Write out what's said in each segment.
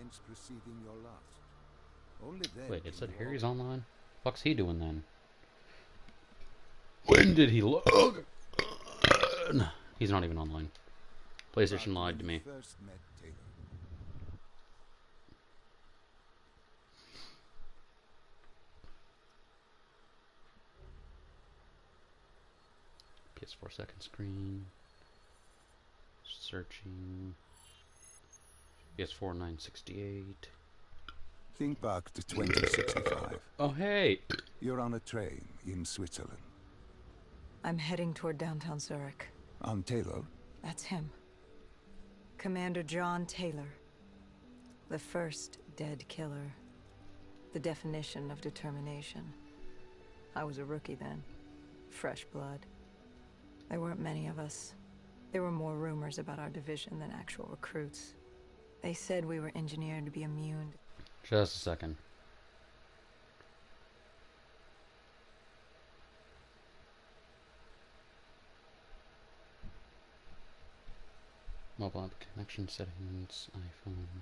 events preceding your last. Only then. Wait, it said Harry's online? What's he doing then? When did he log? He's not even online. PlayStation lied to me. First met Taylor. PS4 second screen. Searching. PS4 968. Think back to 2065. Oh, hey! You're on a train in Switzerland. I'm heading toward downtown Zurich. On Taylor? That's him. Commander John Taylor. The first dead killer. The definition of determination. I was a rookie then. Fresh blood. There weren't many of us. There were more rumors about our division than actual recruits. They said we were engineered to be immune. Just a second. Mobile app connection settings, iPhone.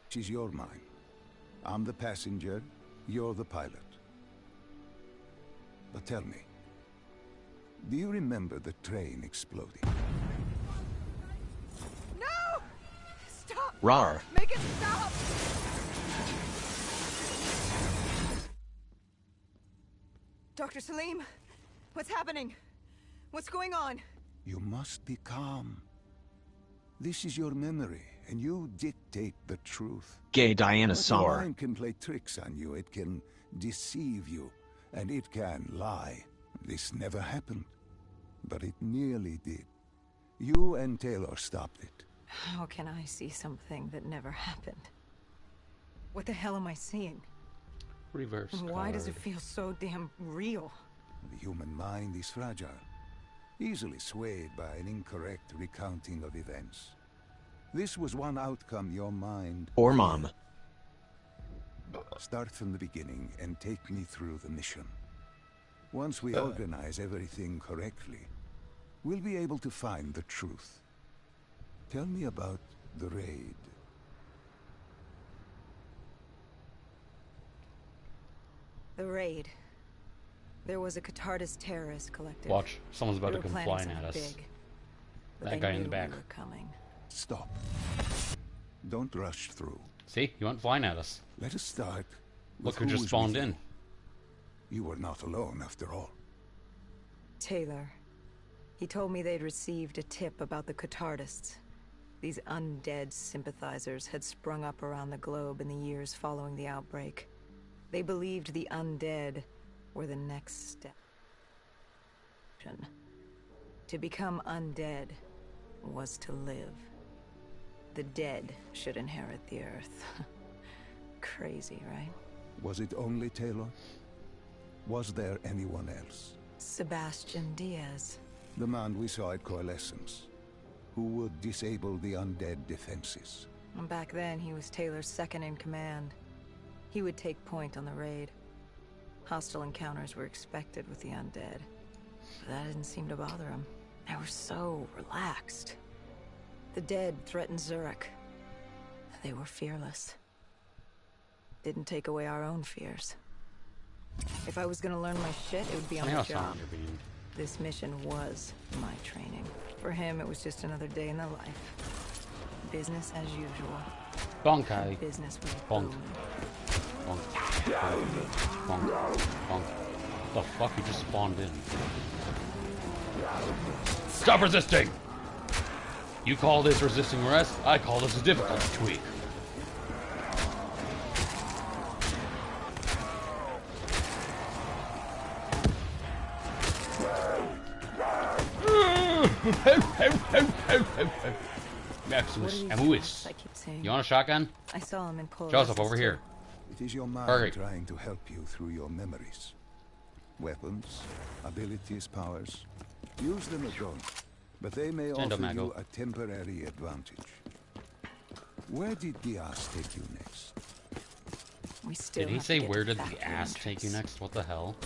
She's your mine. I'm the passenger, you're the pilot. But tell me, do you remember the train exploding? No! Stop! Rar. Make it stop! Dr. Salim, what's happening? What's going on? You must be calm. This is your memory, and you dictate the truth. Gay Diana But the Sour. mind can play tricks on you. It can deceive you, and it can lie. This never happened, but it nearly did. You and Taylor stopped it. How can I see something that never happened? What the hell am I seeing? Reverse And why does it card. feel so damn real? The human mind is fragile, easily swayed by an incorrect recounting of events. This was one outcome your mind... Or Mom. Start from the beginning and take me through the mission. Once we organize everything correctly, we'll be able to find the truth. Tell me about the raid. The raid. There was a Catardist terrorist collective. Watch, someone's about They to were come planning flying at something us. big, but That they guy in knew the back. we were coming. Stop. Don't rush through. See? He went flying at us. Let us start. Look with who who just was spawned with in. You were not alone, after all. Taylor. He told me they'd received a tip about the Catardists. These undead sympathizers had sprung up around the globe in the years following the outbreak. They believed the undead were the next step. To become undead was to live. The dead should inherit the earth. Crazy, right? Was it only Taylor? Was there anyone else? Sebastian Diaz. The man we saw at Coalescence, who would disable the undead defenses. And back then, he was Taylor's second in command. He would take point on the raid. Hostile encounters were expected with the undead. But that didn't seem to bother him. They were so relaxed. The dead threatened Zurich. They were fearless. Didn't take away our own fears. If I was gonna learn my shit, it would be on Funny the how job. silent you're being. This mission was my training. For him, it was just another day in the life. Business as usual. Bonkai. Business was Bonk. booming. Bonk. Bonk. Bonk. The fuck? You just spawned in. Stop resisting! You call this resisting arrest? I call this a difficulty tweak. Maximus Amuis. I keep saying. You want a shotgun? I saw him in Cold. Joseph, over here. It is your mind Hurry. trying to help you through your memories. Weapons, abilities, powers. Use them or don't, but they may Send offer them, you Mago. a temporary advantage. Where did the ass take you next? We still Did he have to say get where to did the ass take you next? What the hell?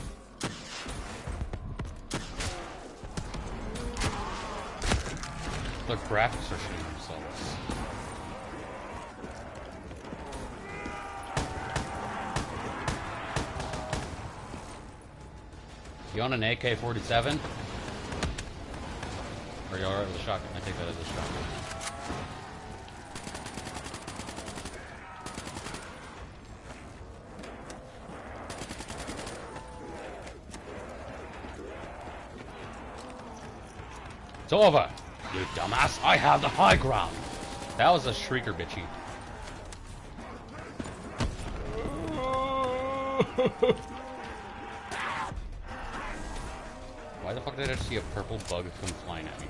The graphics are shitting themselves. You on an AK-47? Are you alright with a shotgun? I take that as a shotgun. It's over, you dumbass. I have the high ground. That was a shrieker, bitchy. Why the fuck did I see a purple bug come flying at me?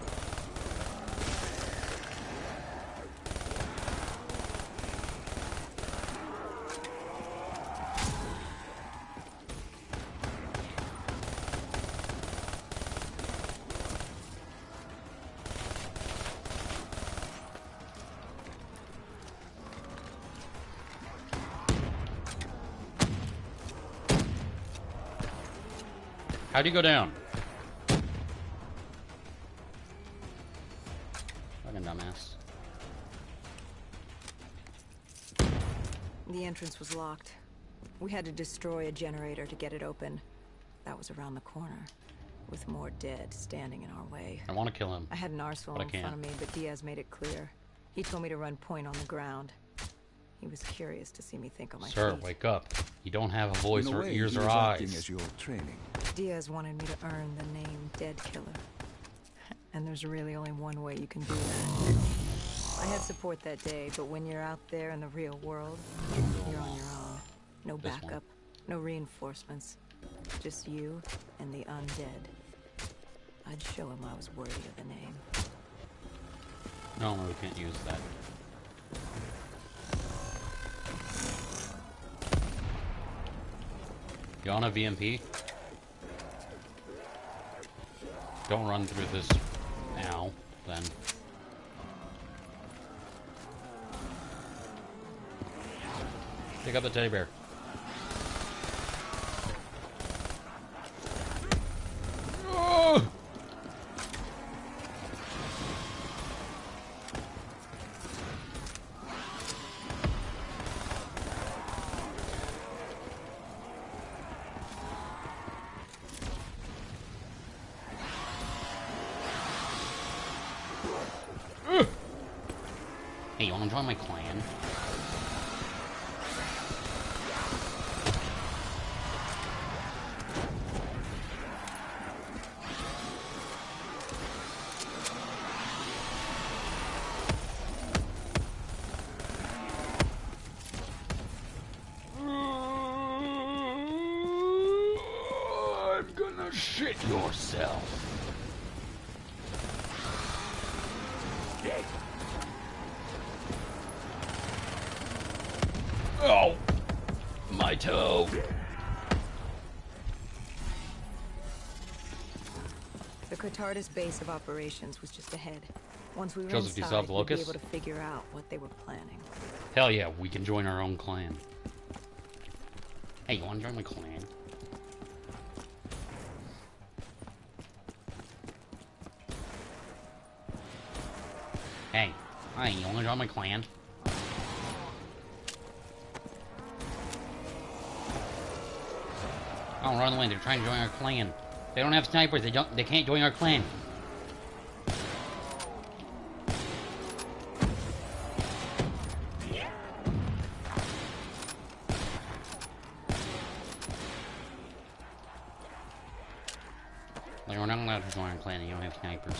How do you go down? Fucking dumbass. The entrance was locked. We had to destroy a generator to get it open. That was around the corner, with more dead standing in our way. I want to kill him. I had an arsenal in front of me, but Diaz made it clear. He told me to run point on the ground. He was curious to see me think on my feet. Sir, wake up. You don't have a voice or ears or he was acting eyes. as your training. Diaz wanted me to earn the name Dead Killer. And there's really only one way you can do that. I had support that day, but when you're out there in the real world, you're on your own. No backup, no reinforcements. Just you and the undead. I'd show him I was worthy of the name. No, we can't use that. You on a VMP? Don't run through this now, then. Pick up the teddy bear. Oh! Hey, you wanna join my clan? I'm gonna shit yourself. Oh, my toe. The Catardis base of operations was just ahead. Once we were Joseph, do you inside, still have the we'd be locust? able to figure out what they were planning. Hell yeah, we can join our own clan. Hey, you wanna join my clan? Hey, you wanna join my clan? Oh, run away, they're trying to join our clan. They don't have snipers, they can't join our clan. Like, we're not allowed to join our clan and you don't have snipers.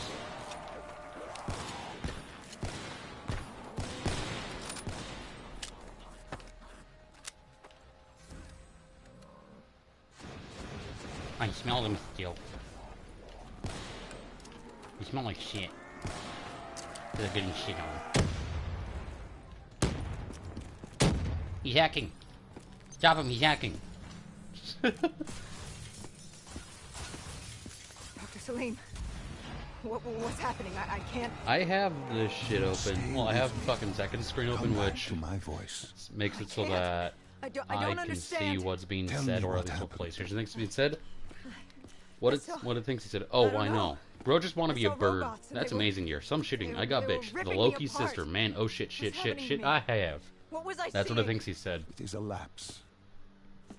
I smell them still. They smell like shit. They're getting shit on. He's hacking. Stop him, he's hacking. Dr. Salim, What's happening? I can't... I have this shit open. Well, I have fucking second screen open, Come back which to my voice. makes it so can't. that I don't can understand. see what's being Tell said, me or at what least what happened. PlayStation thinks being said. What it thinks he said. Oh, don't I know. know. Bro just want to I be a saw bird. robots and That's they were- amazing here. Some shooting. I got they were bitch. The ripping me Loki apart. sister. Man, oh shit, shit, What's shit, happening shit. to me? I have. What was I That's what seeing? it thinks he said. It is a lapse.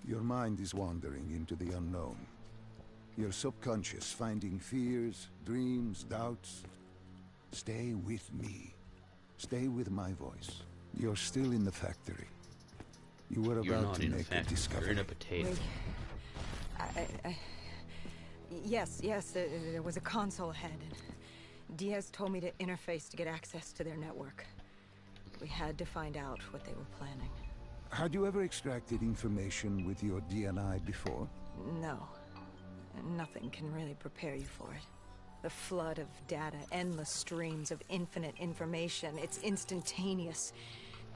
Your mind is wandering into the unknown. Your subconscious finding fears, dreams, doubts. Stay with me. Stay with my voice. You're still in the factory. You were You're about not to in a make a factory. You're discovery. in a potato. Wait. Yes, there was a console ahead. And Diaz told me to interface to get access to their network. We had to find out what they were planning. Had you ever extracted information with your DNI before? No. Nothing can really prepare you for it. The flood of data, endless streams of infinite information. It's instantaneous.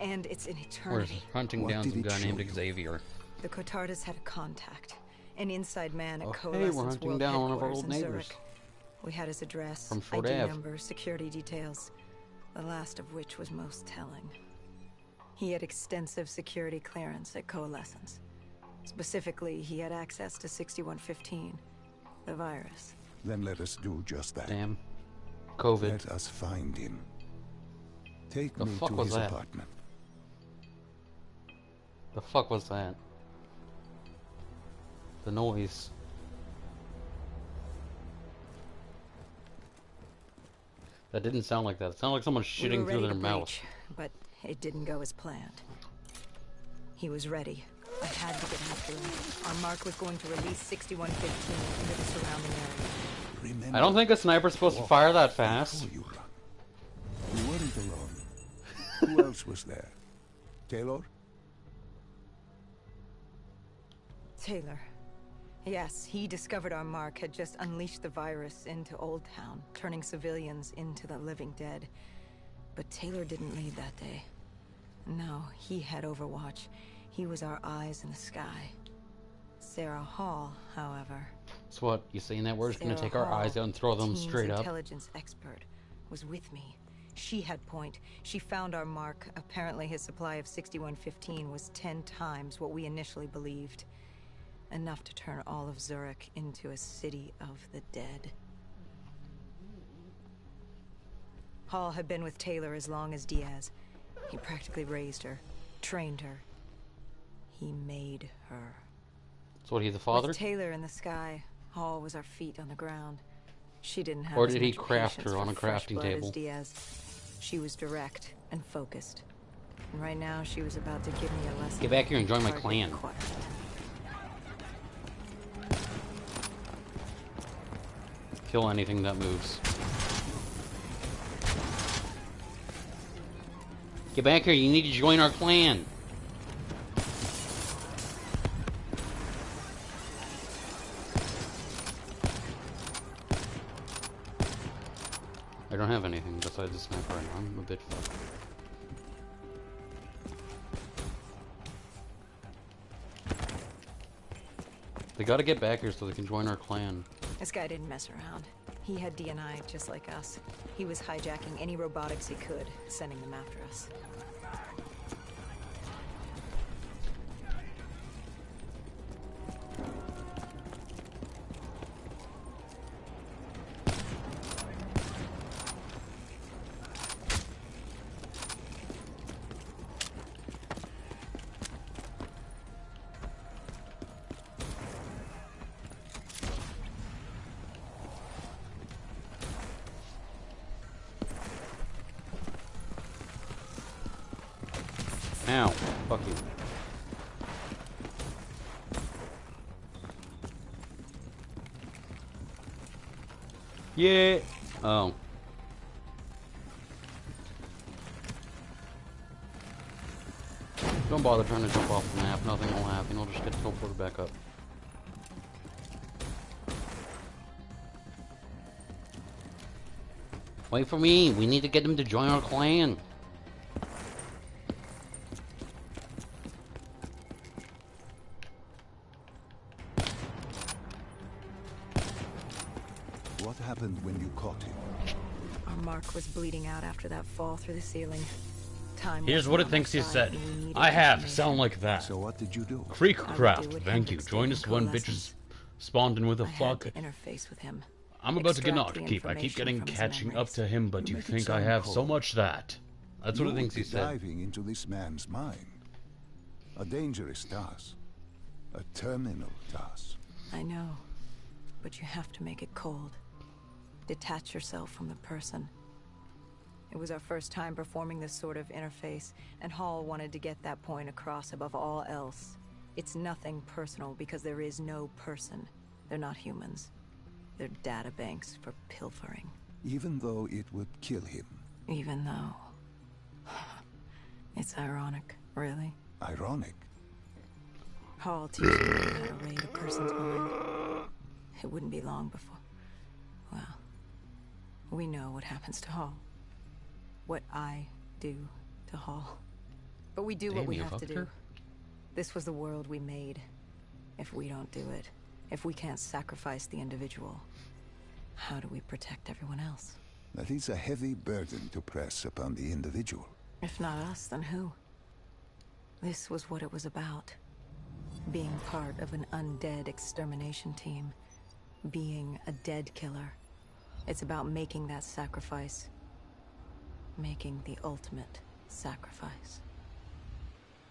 And it's in We're eternity. hunting What down did some it guy show named you? Xavier. The Cotardas had a contact. An inside man at Oh, hey, Coalescence we're hunting World down one of our Headquarters old in neighbors. Zurich. We had his address, From Fort ID Ave. number, security details. The last of which was most telling. He had extensive security clearance at Coalescence. Specifically, he had access to 6115, the virus. Then let us do just that. Damn. COVID. Let us find him. Take The me fuck to was his that? apartment. The fuck was that? The noise. That didn't sound like that. It sounded like someone We shitting were through ready their to mouth. breach, but it didn't go as planned. He was ready. I had to get after him. Our mark was going to release 6115 into the surrounding area. Remember, I don't think a sniper's supposed to fire that fast. before you run. You weren't alone. Who else was there? Taylor? Taylor. Yes, he discovered our mark had just unleashed the virus into Old Town, turning civilians into the living dead. But Taylor didn't lead that day. No, he had Overwatch. He was our eyes in the sky. Sarah Hall, however... So what? You saying that we're just gonna Sarah take our Hall, eyes out and throw them team's straight up? intelligence expert, was with me. She had point. She found our mark. Apparently his supply of 6115 was 10 times what we initially believed. Enough to turn all of Zurich into a city of the dead. Hall had been with Taylor as long as Diaz. He practically raised her, trained her. He made her. So what, he's the father? With Taylor in the sky, Hall was our feet on the ground. She didn't have Or as did he much craft patience her on for a fresh crafting blood table? as Diaz. She was direct and focused. And right now she was about to give me a lesson. Get back here and join my Target clan. acquired. Kill anything that moves. Get back here, you need to join our clan. I don't have anything besides a sniper right now. I'm a bit fucked. They gotta get back here so they can join our clan. This guy didn't mess around. He had DNI just like us. He was hijacking any robotics he could, sending them after us. Ow. Fuck you. Yeah. Oh. Don't bother trying to jump off the map. Nothing will happen. We'll just get teleported back up. Wait for me. We need to get them to join our clan. What happened when you caught him? Our mark was bleeding out after that fall through the ceiling. Time Here's wasn't what on it thinks our he side, said. and we needed I have. information. Sound like that. So what did you do? Creek I would craft. do what Thank you. Hendricks Join did us in when coalescence. bitches spawned in with a I had flock. to interface with him. I'm about to get extract knocked. the Keep. I keep information getting from his catching up memories. to him, but You you make it think I sound have so cold. much that. That's what You it thinks would he be said. diving into this man's mind. A dangerous task. A terminal task. I know, but you have to make it cold. Detach yourself from the person. It was our first time performing this sort of interface, and Hall wanted to get that point across above all else. It's nothing personal because there is no person. They're not humans. They're data banks for pilfering. Even though it would kill him. Even though... It's ironic, really. Ironic. Hall teaches you how to raid a person's mind. It wouldn't be long before... Well, we know what happens to Hall. What I do to Hall. But we do what we have to do. This was the world we made. If we don't do it, if we can't sacrifice the individual, how do we protect everyone else? That is a heavy burden to press upon the individual. If not us, then who? This was what it was about. Being part of an undead extermination team. Being a dead killer. It's about making that sacrifice. Making the ultimate sacrifice.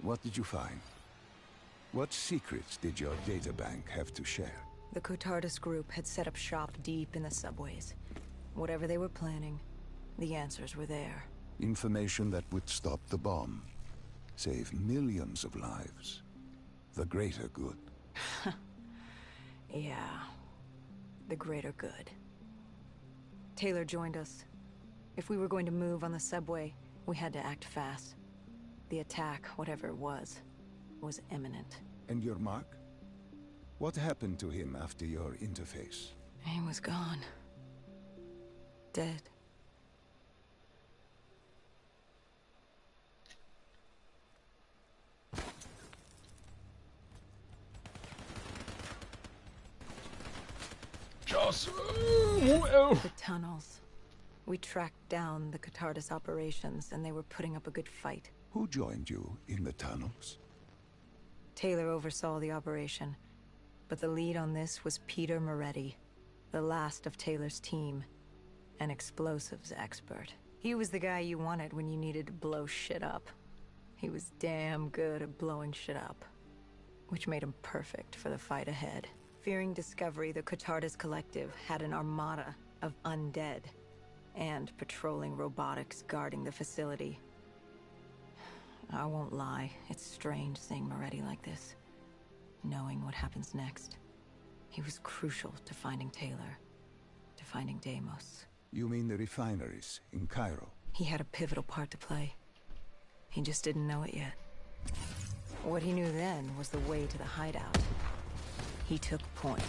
What did you find? What secrets did your databank have to share? The Cotardis group had set up shop deep in the subways. Whatever they were planning, the answers were there. Information that would stop the bomb. Save millions of lives. The greater good. Yeah. The greater good. Taylor joined us. If we were going to move on the subway, we had to act fast. The attack, whatever it was imminent. And your mark? What happened to him after your interface? He was gone. Dead. The tunnels. We tracked down the Cotardis operations, and they were putting up a good fight. Who joined you in the tunnels? Taylor oversaw the operation, but the lead on this was Peter Moretti, the last of Taylor's team, an explosives expert. He was the guy you wanted when you needed to blow shit up. He was damn good at blowing shit up, which made him perfect for the fight ahead. Fearing discovery, the Cotardis Collective had an armada of undead and patrolling robotics guarding the facility. I won't lie, it's strange seeing Moretti like this, knowing what happens next. He was crucial to finding Taylor, to finding Deimos. You mean the refineries in Cairo? He had a pivotal part to play. He just didn't know it yet. What he knew then was the way to the hideout. He took point.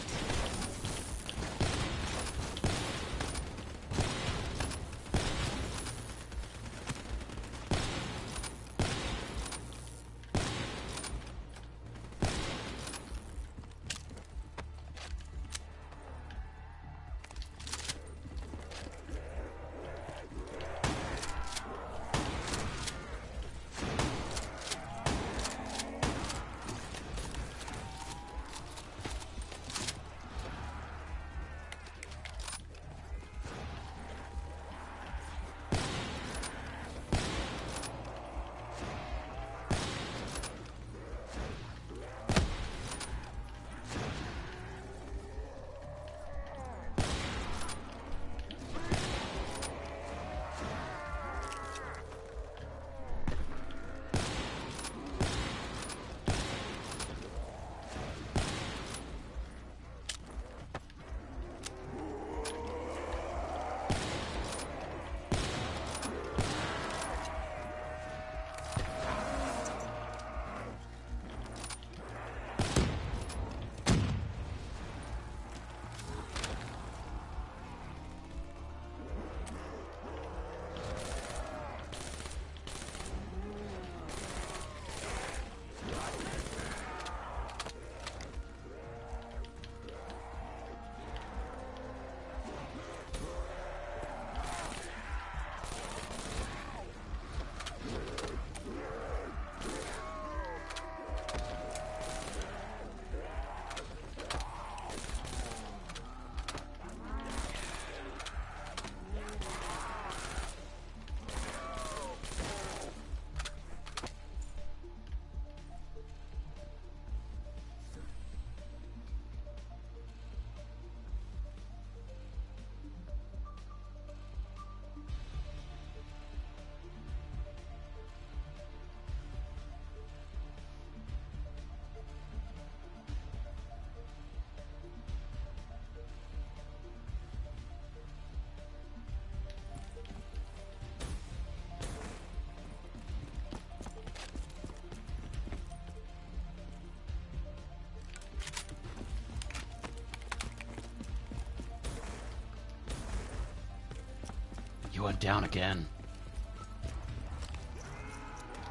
went down again.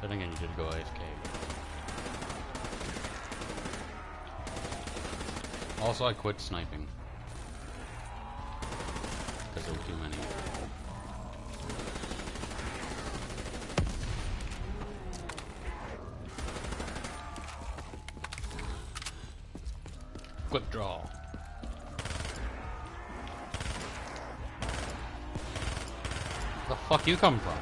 Then again, you did go AFK. Also, I quit sniping. Because there were too many. Quick draw. Where the fuck you come from?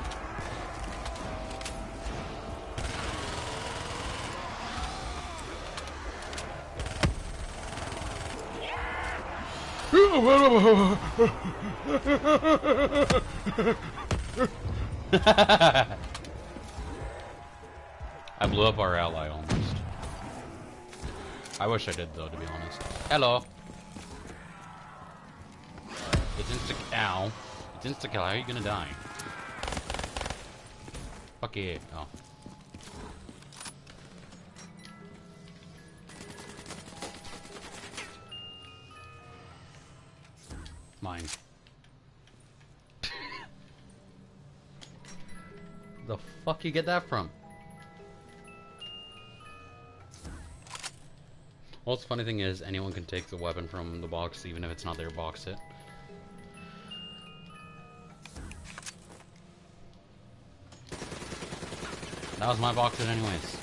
I blew up our ally almost. I wish I did though, to be honest. Hello. It's ow. It's insta kill. How are you gonna die? Fuck yeah. Oh. Mine. The fuck you get that from? Well, the funny thing is, anyone can take the weapon from the box, even if it's not their box hit. That was my box hit anyways.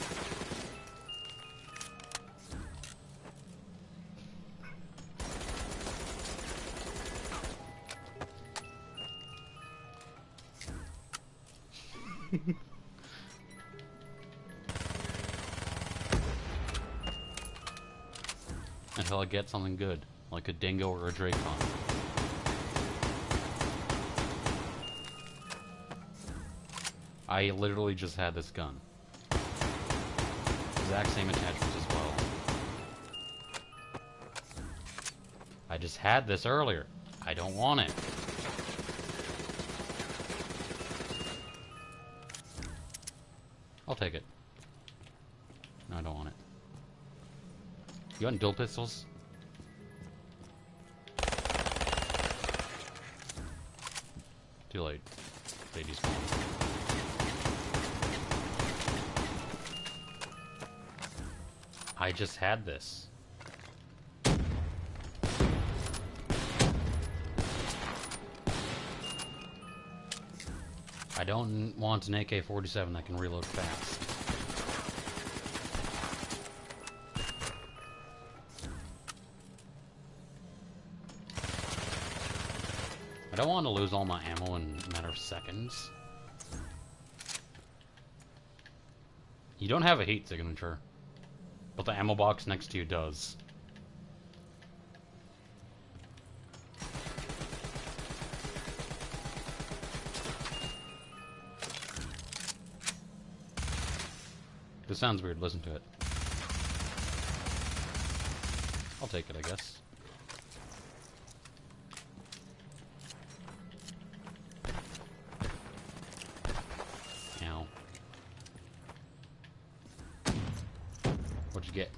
Until I get something good, like a dingo or a Dracon. I literally just had this gun. Exact same attachments as well. I just had this earlier. I don't want it. I'll take it. No, I don't want it. You want dual pistols? Too late. They despawn. I just had this. I don't want an AK-47 that can reload fast. I don't want to lose all my ammo in a matter of seconds. You don't have a heat signature, but the ammo box next to you does. This sounds weird, listen to it. I'll take it, I guess. Ow. What'd you get?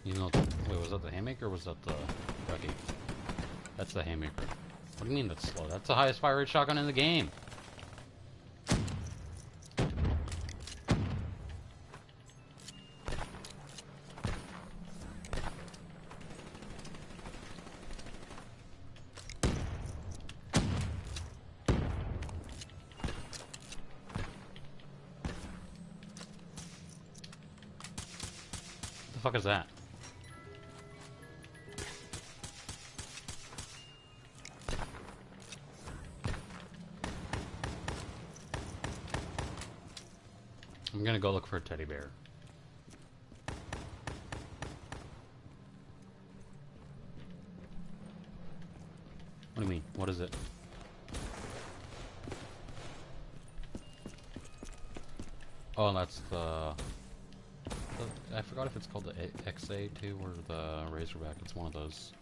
You know, wait, was that the haymaker or was that the Rocky? That's the haymaker. What do you mean that's slow? That's the highest fire rate shotgun in the game. What the fuck is that? I'm gonna go look for a teddy bear. What do you mean? What is it? Oh, that's the... I forgot if it's called the XA2 or the Razorback. It's one of those.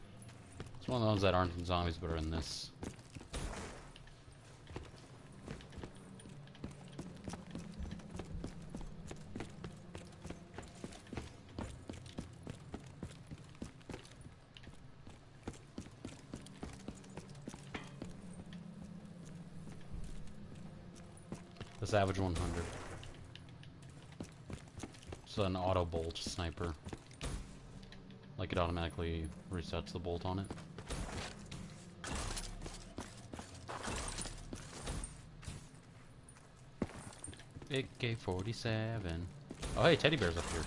It's one of those that aren't in zombies but are in this. The Savage 100. It's an auto bolt sniper. Like it automatically resets the bolt on it. AK-47. Oh hey, teddy bear's up here.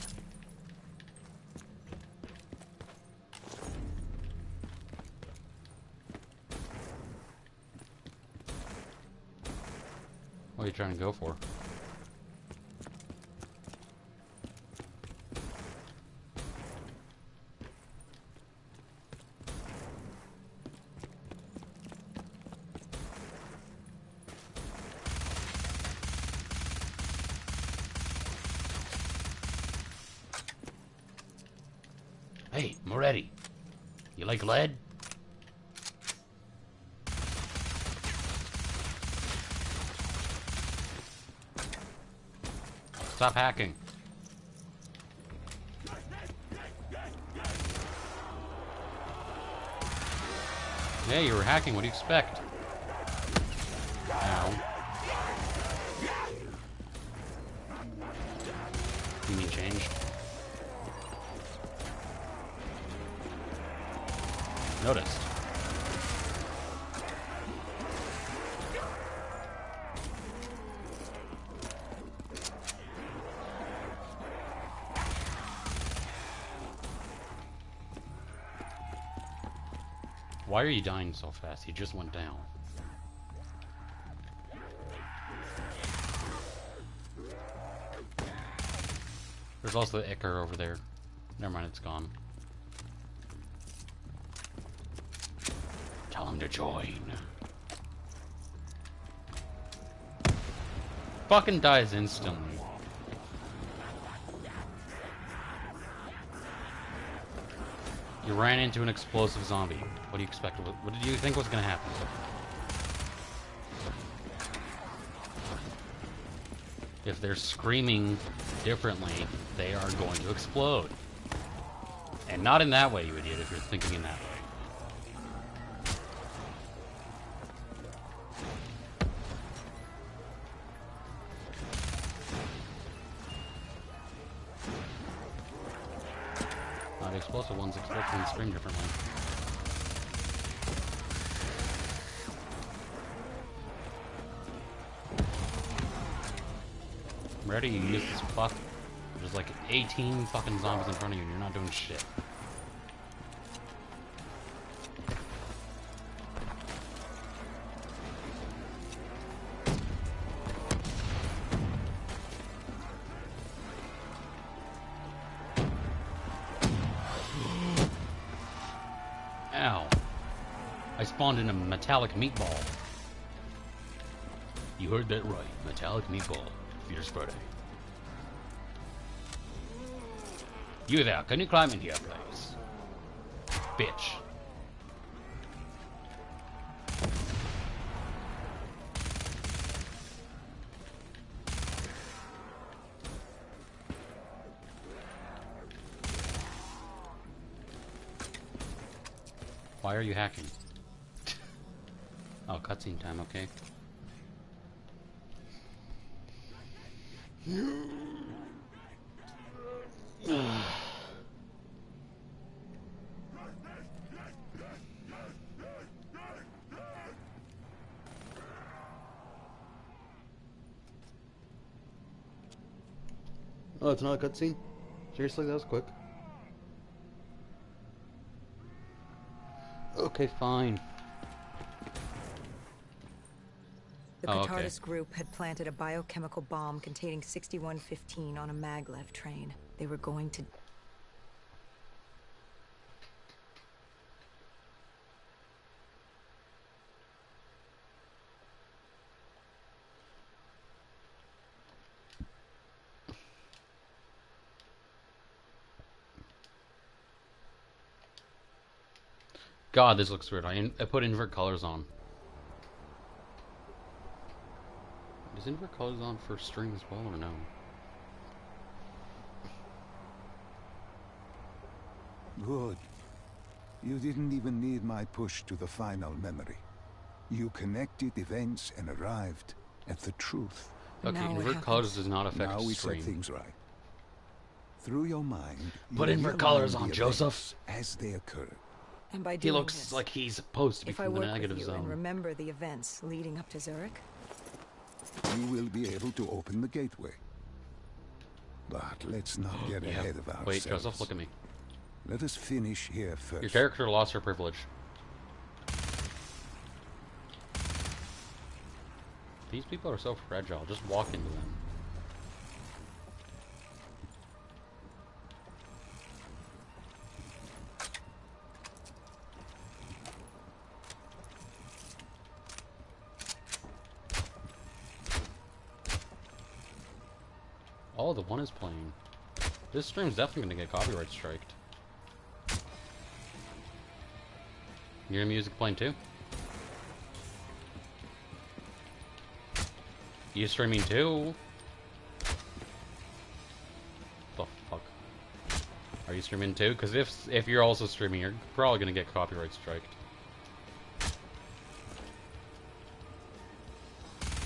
What are you trying to go for? Hey, Moretti. You like lead? Stop hacking. Yeah, you were hacking. What do you expect? Ow. You mean changed? Noticed. Why are you dying so fast? He just went down. There's also the Icar over there. Never mind, it's gone. Tell him to join. Fucking dies instantly. You ran into an explosive zombie. What do you expect? What did you think was gonna happen? If they're screaming differently, they are going to explode. And not in that way, you idiot, if you're thinking in that way. The explosive ones explode and scream differently. Ready? You use this fuck. There's like 18 fucking zombies in front of you and you're not doing shit. Ow. I spawned in a metallic meatball. You heard that right. Metallic meatball. Fierce Friday. You there, can you climb in here, please? Bitch. Why are you hacking? Oh, cutscene time, okay. Oh, it's not a cutscene? Seriously, that was quick. Okay, fine. The Catardus group had planted a biochemical bomb containing 6115 on a maglev train. They were going to... God, this looks weird. I put invert colors on. Is invert colors on for string as well, or no? Good. You didn't even need my push to the final memory. You connected events and arrived at the truth. Okay, Now what invert happens? colors does not affect Now we set stream. things right. Through your mind, Put you invert realign colors the on, events Joseph. as they occur. And by He doing looks this, like he's supposed to be if I from the work with negative you zone. and remember the events leading up to Zurich, You will be able to open the gateway. But let's not get ahead of ourselves. Wait, Joseph, look at me. Let us finish here first. Your character lost her privilege. These people are so fragile. Just walk into them. Oh, the one is playing. This stream's definitely gonna get copyright striked. You hear music playing too? You streaming too? The fuck? Are you streaming too? Because if you're also streaming, you're probably gonna get copyright striked.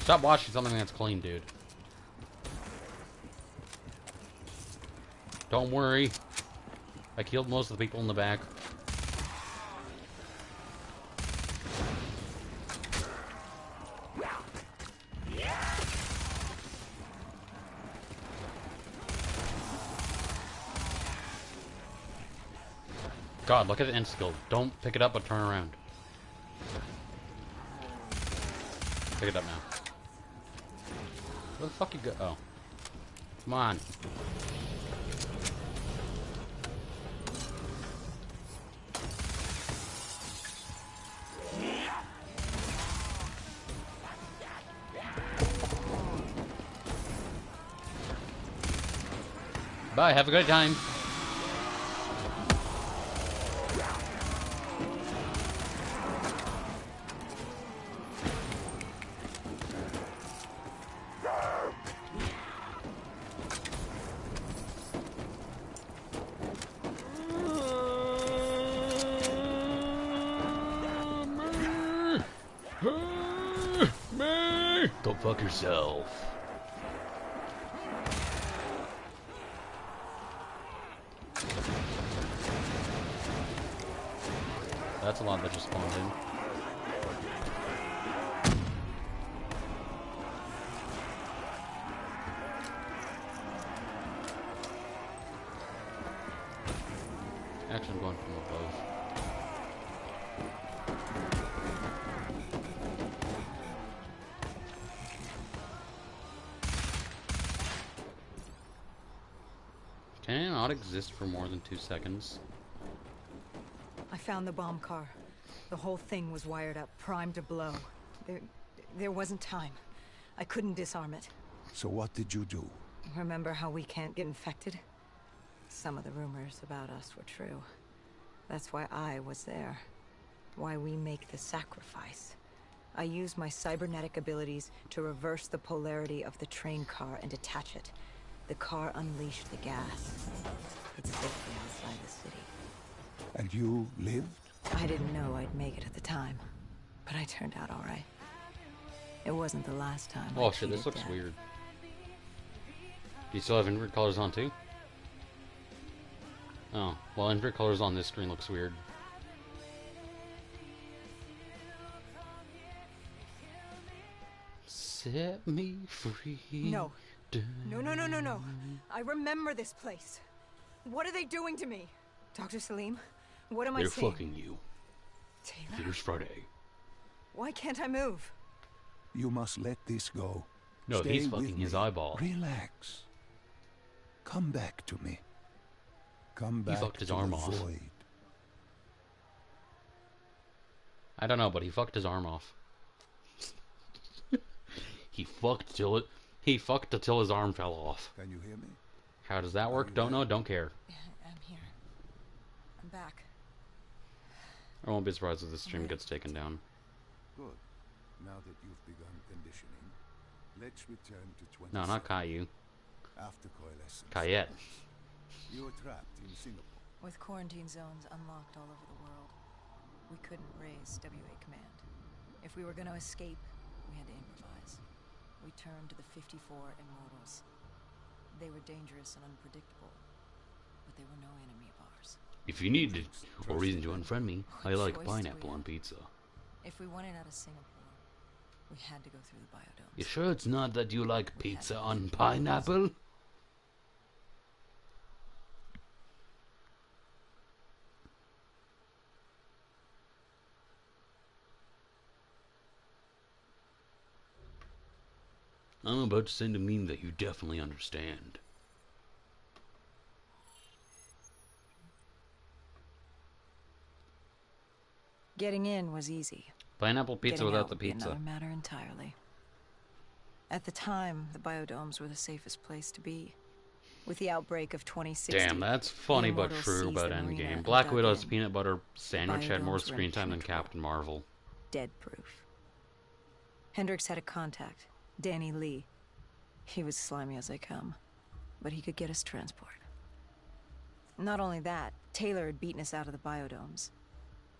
Stop watching something that's clean, dude. Don't worry. I killed most of the people in the back. God, look at the end skill. Don't pick it up, but turn around. Pick it up now. Where the fuck you go? Oh. Come on. Bye, have a good time. Go fuck yourself. That's a lot that just spawned in. Actually, I'm going from above. Can it not exist for more than 2 seconds? I found the bomb car. The whole thing was wired up, primed to blow. There wasn't time. I couldn't disarm it. So what did you do? Remember how we can't get infected? Some of the rumors about us were true. That's why I was there. Why we make the sacrifice. I used my cybernetic abilities to reverse the polarity of the train car and detach it. The car unleashed the gas. It's safely outside the city. And you lived? I didn't know I'd make it at the time, but I turned out all right. It wasn't the last time. Oh shit, this looks weird. Do you still have invert colors on too? Oh, well, invert colors on this screen looks weird. Set me free. No. No. I remember this place. What are they doing to me? Dr. Salim, what am I They're saying? fucking you. Taylor? Here's Friday. Why can't I move? You must let this go. No, Stay he's with fucking his me. eyeball. Relax. Come back to me. Come back fucked his to arm the off. void. I don't know, but he fucked his arm off. He fucked till his arm fell off. Can you hear me? How does that work? Don't know, don't care. I'm here. I'm back. I won't be surprised if this stream gets taken down. Good. Now that you've begun conditioning, let's return to 20. No, not Caillou. After coalescence. Cayette. You were trapped in Singapore. With quarantine zones unlocked all over the world, we couldn't raise WA command. If we were going to escape, we had to improvise. We turned to the 54 Immortals. They were dangerous and unpredictable, but they were no enemy of ours. If you needed a reason to unfriend me, I like pineapple on pizza. If we wanted out of Singapore, we had to go through the biodomes. You sure it's not that you like pizza on pineapple? I'm about to send a meme that you definitely understand. Getting in was easy. Pineapple pizza Getting without out the would be pizza. another matter entirely. At the time, the biodomes were the safest place to be. With the outbreak of 2060, Damn, that's funny the but Immortals true seized about the marina Endgame. and Black dug Widow's in. peanut butter sandwich had more Biodomes were screen time than impenetrable. Captain Marvel. Dead-proof. Hendricks had a contact, Danny Lee. He was slimy as they come, but he could get us transport. Not only that, Taylor had beaten us out of the biodomes,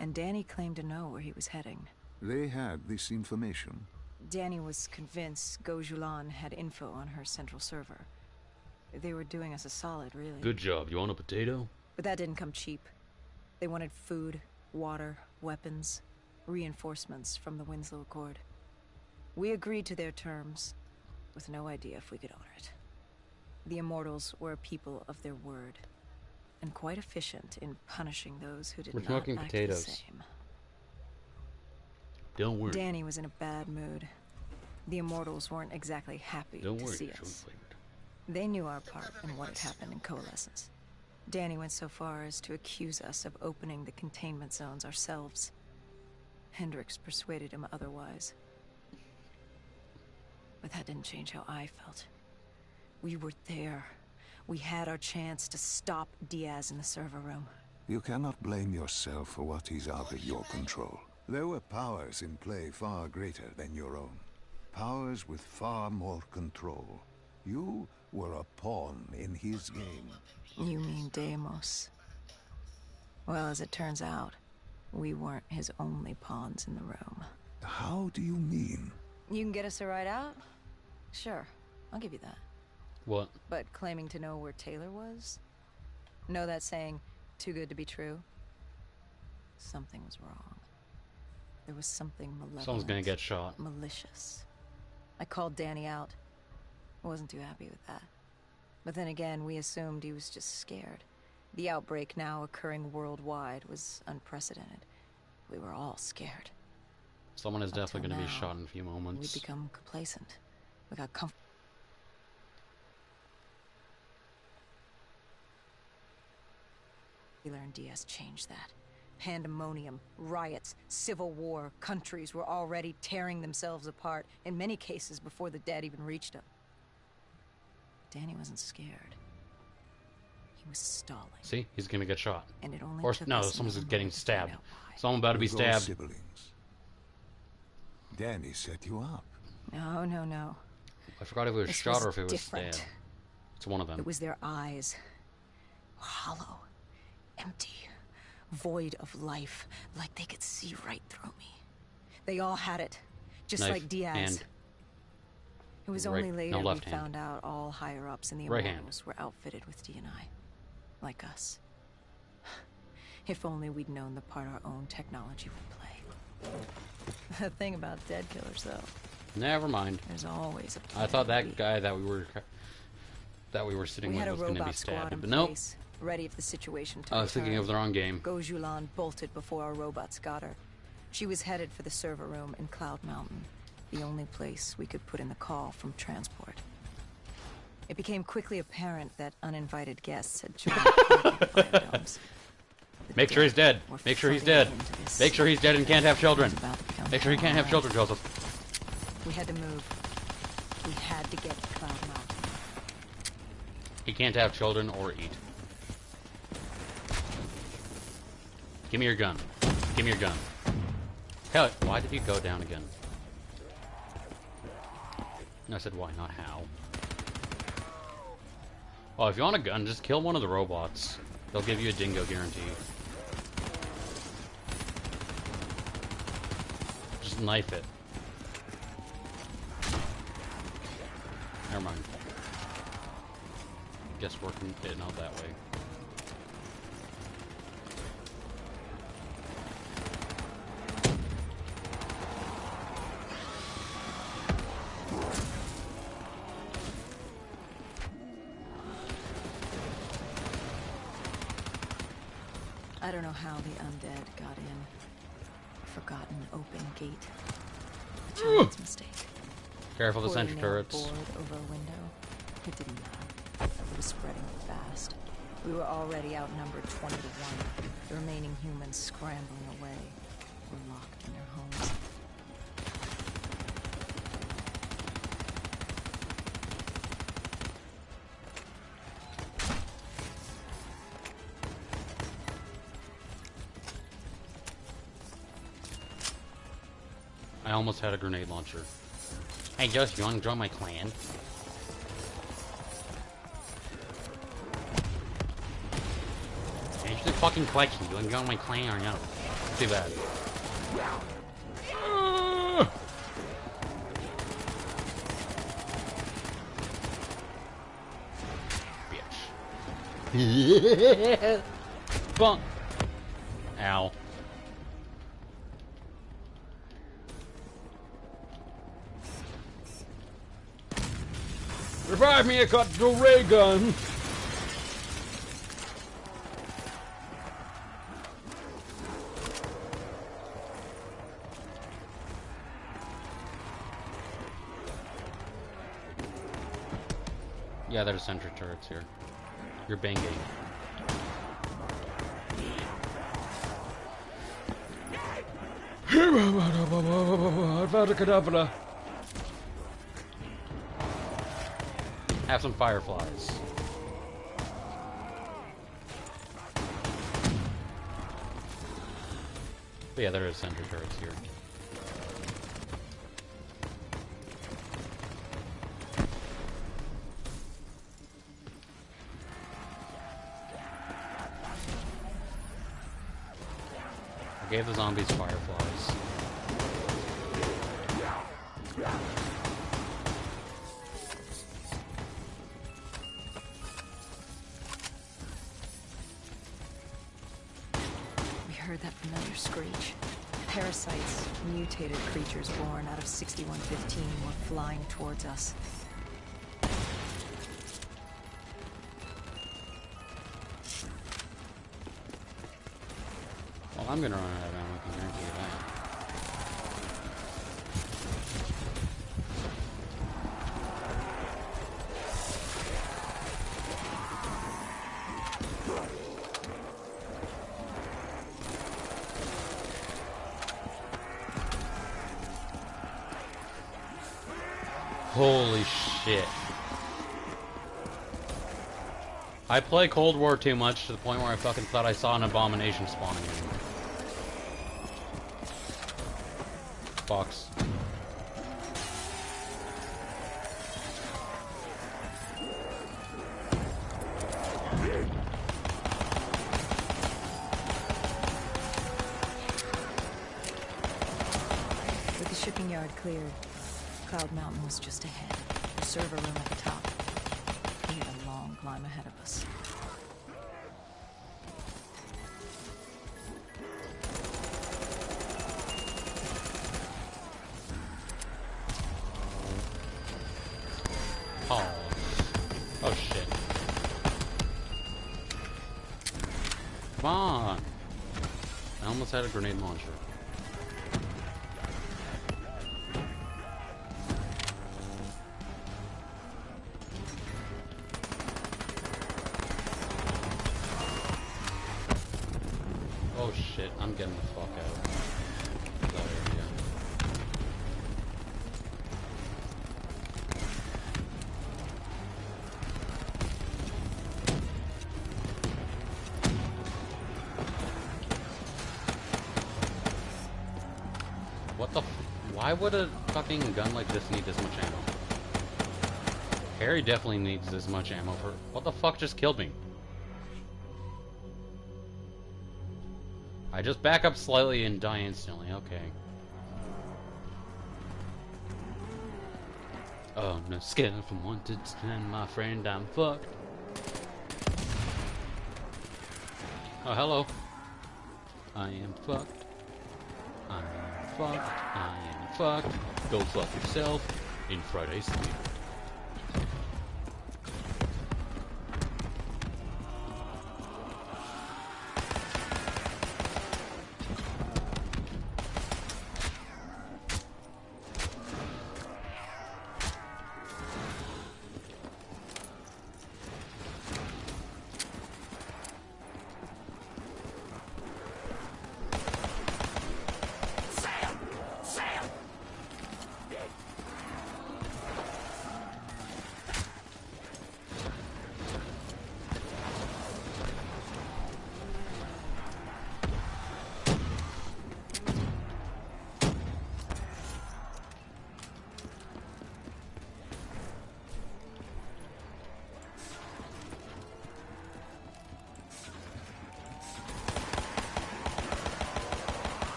and Danny claimed to know where he was heading. They had this information. Danny was convinced Gojulan had info on her central server. They were doing us a solid, really. Good job. You want a potato? But that didn't come cheap. They wanted food, water, weapons, reinforcements from the Winslow Accord. We agreed to their terms, with no idea if we could honor it. The Immortals were a people of their word, and quite efficient in punishing those who did We're not smoking act potatoes. the same. Don't worry. Danny was in a bad mood. The Immortals weren't exactly happy Don't to worry. see us. They knew our part in what had happened in Coalescence. Danny went so far as to accuse us of opening the containment zones ourselves. Hendricks persuaded him otherwise. But that didn't change how I felt. We were there. We had our chance to stop Diaz in the server room. You cannot blame yourself for what is out of your control. There were powers in play far greater than your own. Powers with far more control. You were a pawn in his game. You mean Deimos? Well, as it turns out, we weren't his only pawns in the room. How do you mean? You can get us a ride out? Sure, I'll give you that. What? But claiming to know where Taylor was? Know that saying, too good to be true? Something was wrong. There was something malevolent. Someone's gonna get shot. Malicious. I called Danny out. I wasn't too happy with that. But then again, we assumed he was just scared. The outbreak now occurring worldwide was unprecedented. We were all scared. Someone is definitely Until gonna be now, shot in a few moments. We become complacent. We got comfortable. Taylor and Diaz changed that. Pandemonium, riots, civil war, countries were already tearing themselves apart, in many cases before the dead even reached them. Danny wasn't scared. He was stalling. See? He's gonna get shot. And it only Or, took no, us someone's another getting moment to find stabbed. out why. Someone about to be Your stabbed. siblings. Danny set you up. No, no, no. I forgot if it was This shot was or if it was different. stabbed. It's one of them. It was their eyes. Hollow. Empty. Void of life. Like they could see right through me. They all had it. Just Knife, like Diaz. hand. It was Right- only later no, we left hand. found out all higher-ups in the Right hand. Immortals were outfitted with D&I. Like us. If only we'd known the part our own technology would play. The thing about dead killers, though, Never mind. there's always a plan I thought B. that guy that we were sitting We with had a was gonna be robot squad stabbed, in but nope. place, ready if the situation took I was a thinking turn. of the wrong game. Gojulan bolted before our robots got her. She was headed for the server room in Cloud Mountain, the only place we could put in the call from transport. It became quickly apparent that uninvited guests had joined the biodomes. The Make sure he's dead. were Make sure he's flooding dead. into this Make sure he's dead and can't have children. about to become Make sure he can't have paranoid. children, Joseph. We had to move. We had to get to Cloud Mountain. He can't have children or eat. Give me your gun. Give me your gun. Hell, why did you go down again? No, I said why, not how. Oh, if you want a gun, just kill one of the robots. They'll give you a dingo guarantee. Just knife it. Never mind. Guess working it out that way. I don't know how the undead got in. Forgotten open gate. A child's mistake. Careful the Poorly sentry nailed turrets. board over a window. It didn't matter. It was spreading fast. We were already outnumbered 20 to 1. The remaining humans scrambling away were locked in their homes. I almost had a grenade launcher. Hey, Joseph, you want to join my clan? Answer the fucking question. You want to join my clan or no? Too bad. Bitch. Bump. Ow. Revive me, I got the ray gun! Yeah, there's sentry turrets here. You're banging. Have some fireflies. But yeah, there is sentry turrets here. I gave the zombies fireflies. Heard that familiar screech. Parasites, mutated creatures born out of 6115, were flying towards us. Well, I'm gonna run out of ammo, I can guarantee you that. Holy shit. I play Cold War too much to the point where I fucking thought I saw an abomination spawning in. Box. With the shipping yard cleared, Cloud Mountain was just ahead. The server room at the top. We had a long climb ahead of us. Pause. Oh shit. Come on! I almost had a grenade launcher. Oh shit, I'm getting the fuck out of that area. Why would a fucking gun like this need this much ammo? Harry definitely needs this much ammo for... What the fuck just killed me? I just back up slightly and die instantly, okay. Oh, no, scale from 1 to 10, my friend, I'm fucked. Oh, hello. I am fucked. I am fucked. I am fucked. Go fuck yourself in Friday's Sleep.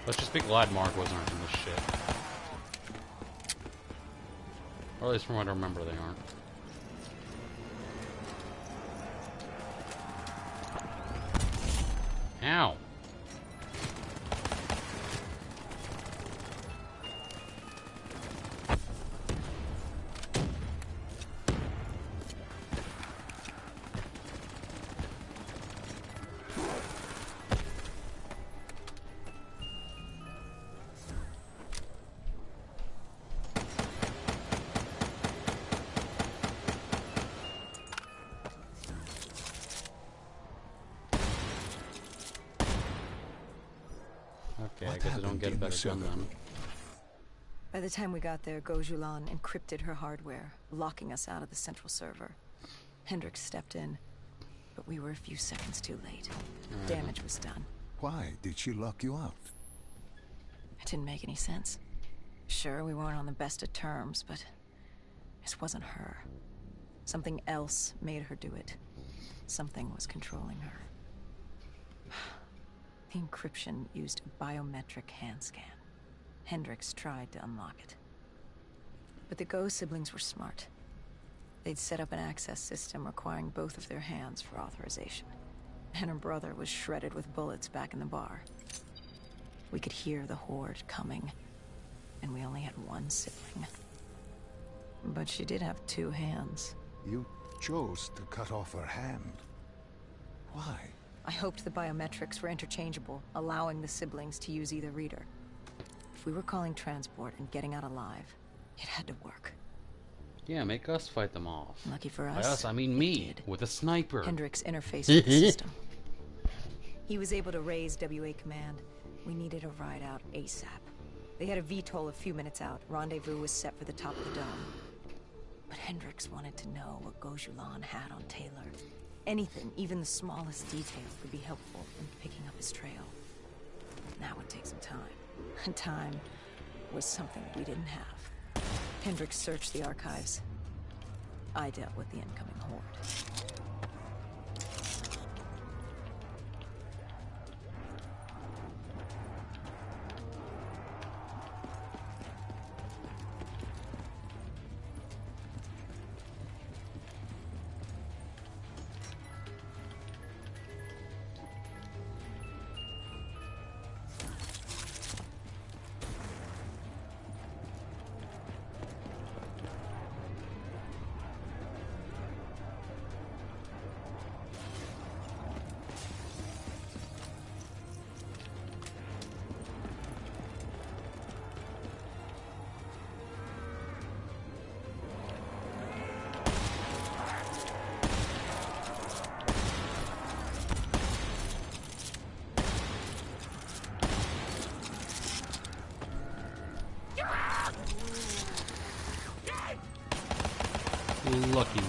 Let's just be glad Mark wasn't in this shit. Or at least from what I remember, they aren't. Ow! Okay, I guess I don't get a better gun then. By the time we got there, Gojulan encrypted her hardware, locking us out of the central server. Hendricks stepped in, but we were a few seconds too late. Damage was done. Why did she lock you out? It didn't make any sense. Sure, we weren't on the best of terms, but this wasn't her. Something else made her do it. Something was controlling her. The encryption used a biometric hand scan. Hendricks tried to unlock it. But the Go siblings were smart. They'd set up an access system requiring both of their hands for authorization. And her brother was shredded with bullets back in the bar. We could hear the horde coming, and we only had one sibling. But she did have two hands. You chose to cut off her hand. Why? I hoped the biometrics were interchangeable, allowing the siblings to use either reader. If we were calling transport and getting out alive, it had to work. Yeah, make us fight them off. Lucky for By us, us, I mean me, with a sniper. Hendricks interfaced with the system. He was able to raise WA command. We needed a ride out ASAP. They had a VTOL a few minutes out. Rendezvous was set for the top of the dome. But Hendricks wanted to know what Gojulan had on Taylor. Anything, even the smallest detail, could be helpful in picking up his trail. That would take some time. And time was something we didn't have. Hendricks searched the archives. I dealt with the incoming horde. Lucky.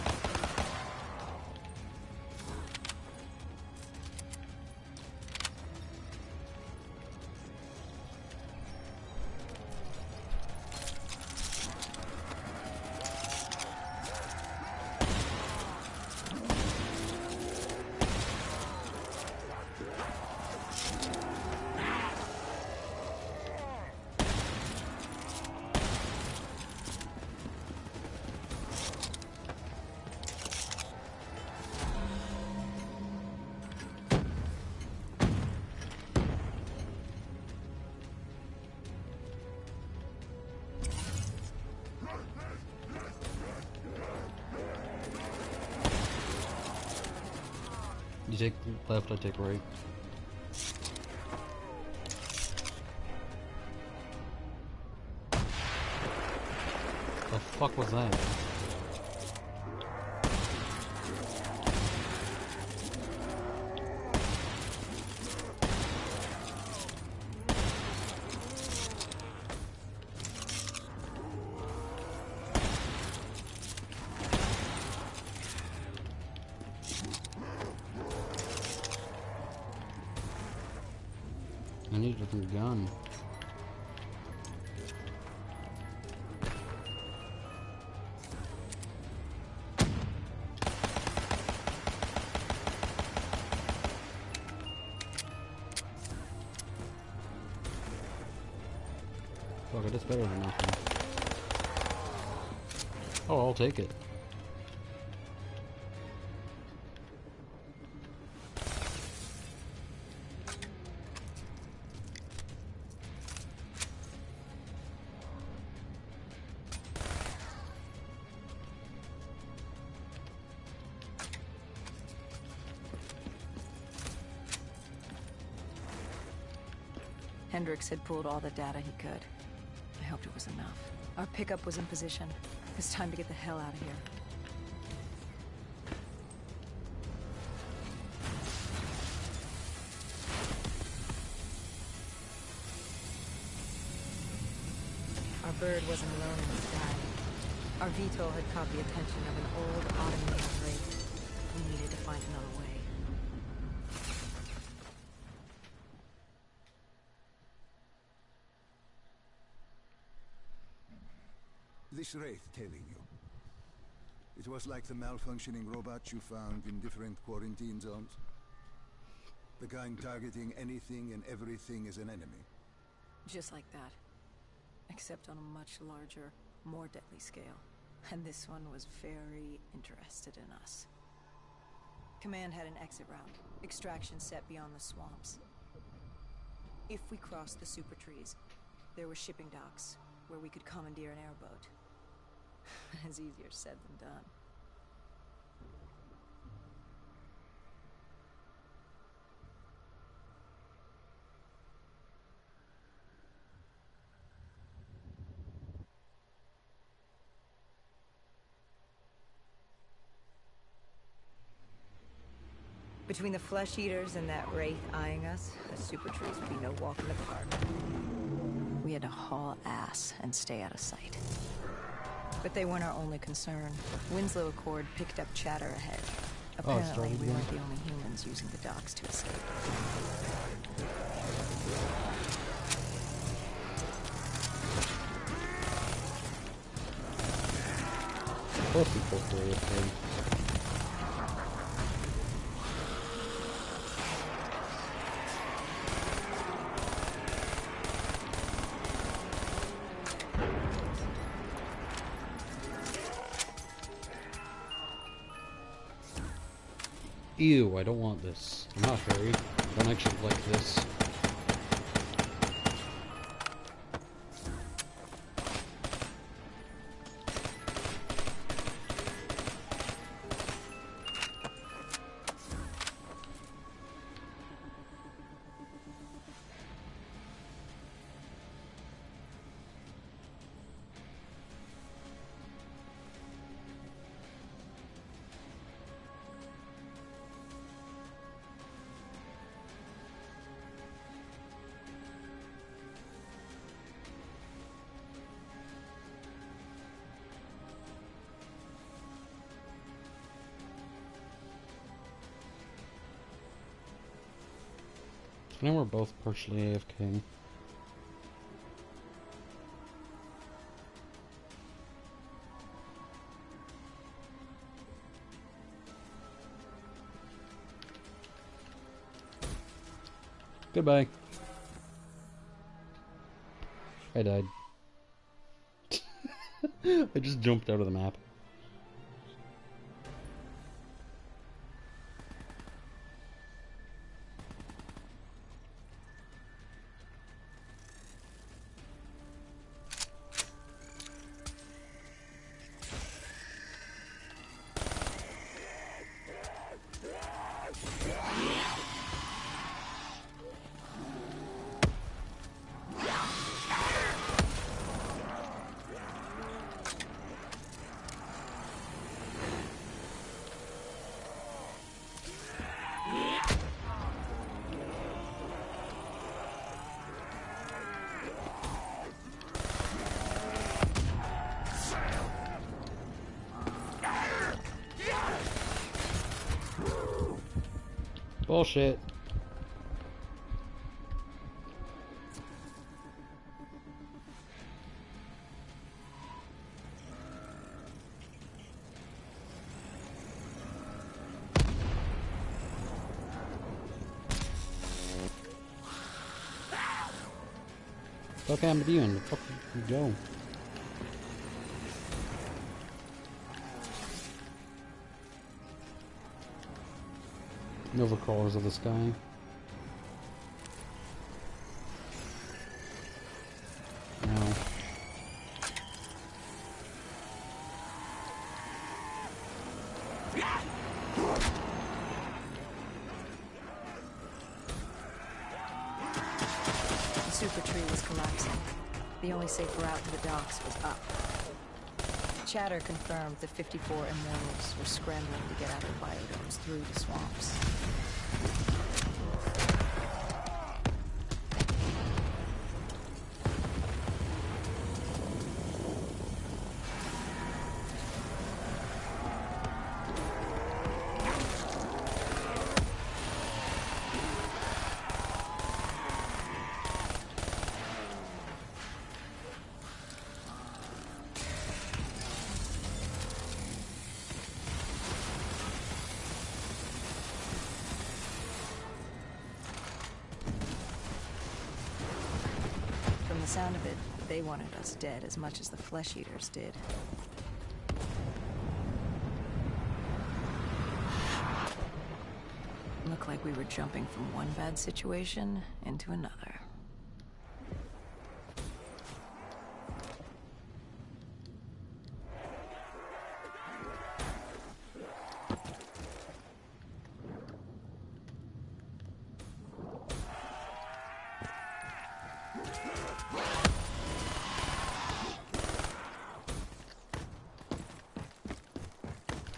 You take left, I take right. The fuck was that? I need a different gun. Fuck it, it's better than nothing. Oh, I'll take it. Hendricks had pulled all the data he could. I hoped it was enough. Our pickup was in position. It's time to get the hell out of here. Our bird wasn't alone in the sky. Our VTOL had caught the attention of an old automated wraith. We needed to find another way. This wraith tailing you. It was like the malfunctioning robots you found in different quarantine zones. The kind targeting anything and everything as an enemy. Just like that. Except on a much larger, more deadly scale. And this one was very interested in us. Command had an exit route. Extraction set beyond the swamps. If we crossed the super trees, there were shipping docks where we could commandeer an airboat. It's easier said than done. Between the flesh eaters and that wraith eyeing us, the super trees would be no walk in the park. We had to haul ass and stay out of sight. But they weren't our only concern. Winslow Accord picked up chatter ahead. Apparently, we weren't the only humans using the docks to escape. Of course we go for it. Ew, I don't want this. I'm not hairy. I don't actually like this. Now we're both partially AFK. Goodbye. I died. I just jumped out of the map. Bullshit. Fuck happened to you and the fuck you go? Nova crawlers of the sky. No. The super tree was collapsing. The only safe route to the docks was up. Chatter confirmed the 54 immortals were scrambling to get out of biodomes through the swamps. From the sound of it, they wanted us dead as much as the flesh eaters did. Looked like we were jumping from one bad situation into another.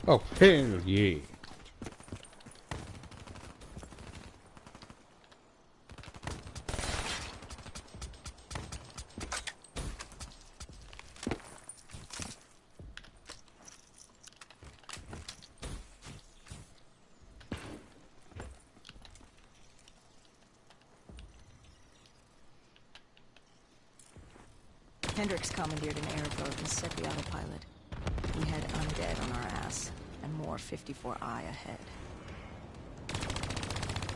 Oh, hell yeah. Hendricks commandeered an airboat and set the autopilot. We had undead on our ass, and more 54I ahead.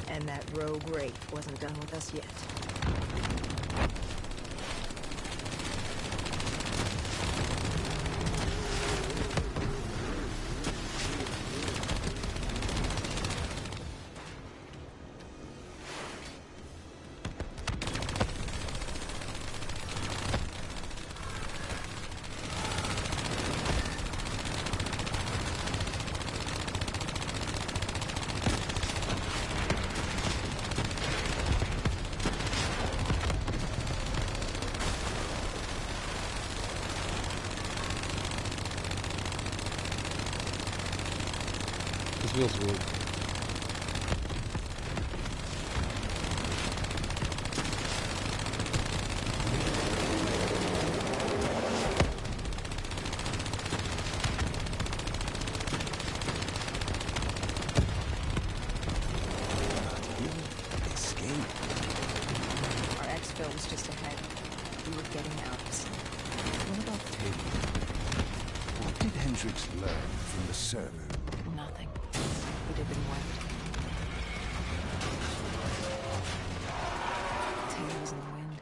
And that rogue wraith wasn't done with us yet. This feels weird. Our exfil was just ahead. We were getting out. What about Taylor? What did Hendricks learn from the server? Nothing. We did been wiped. Taylor was in the wind.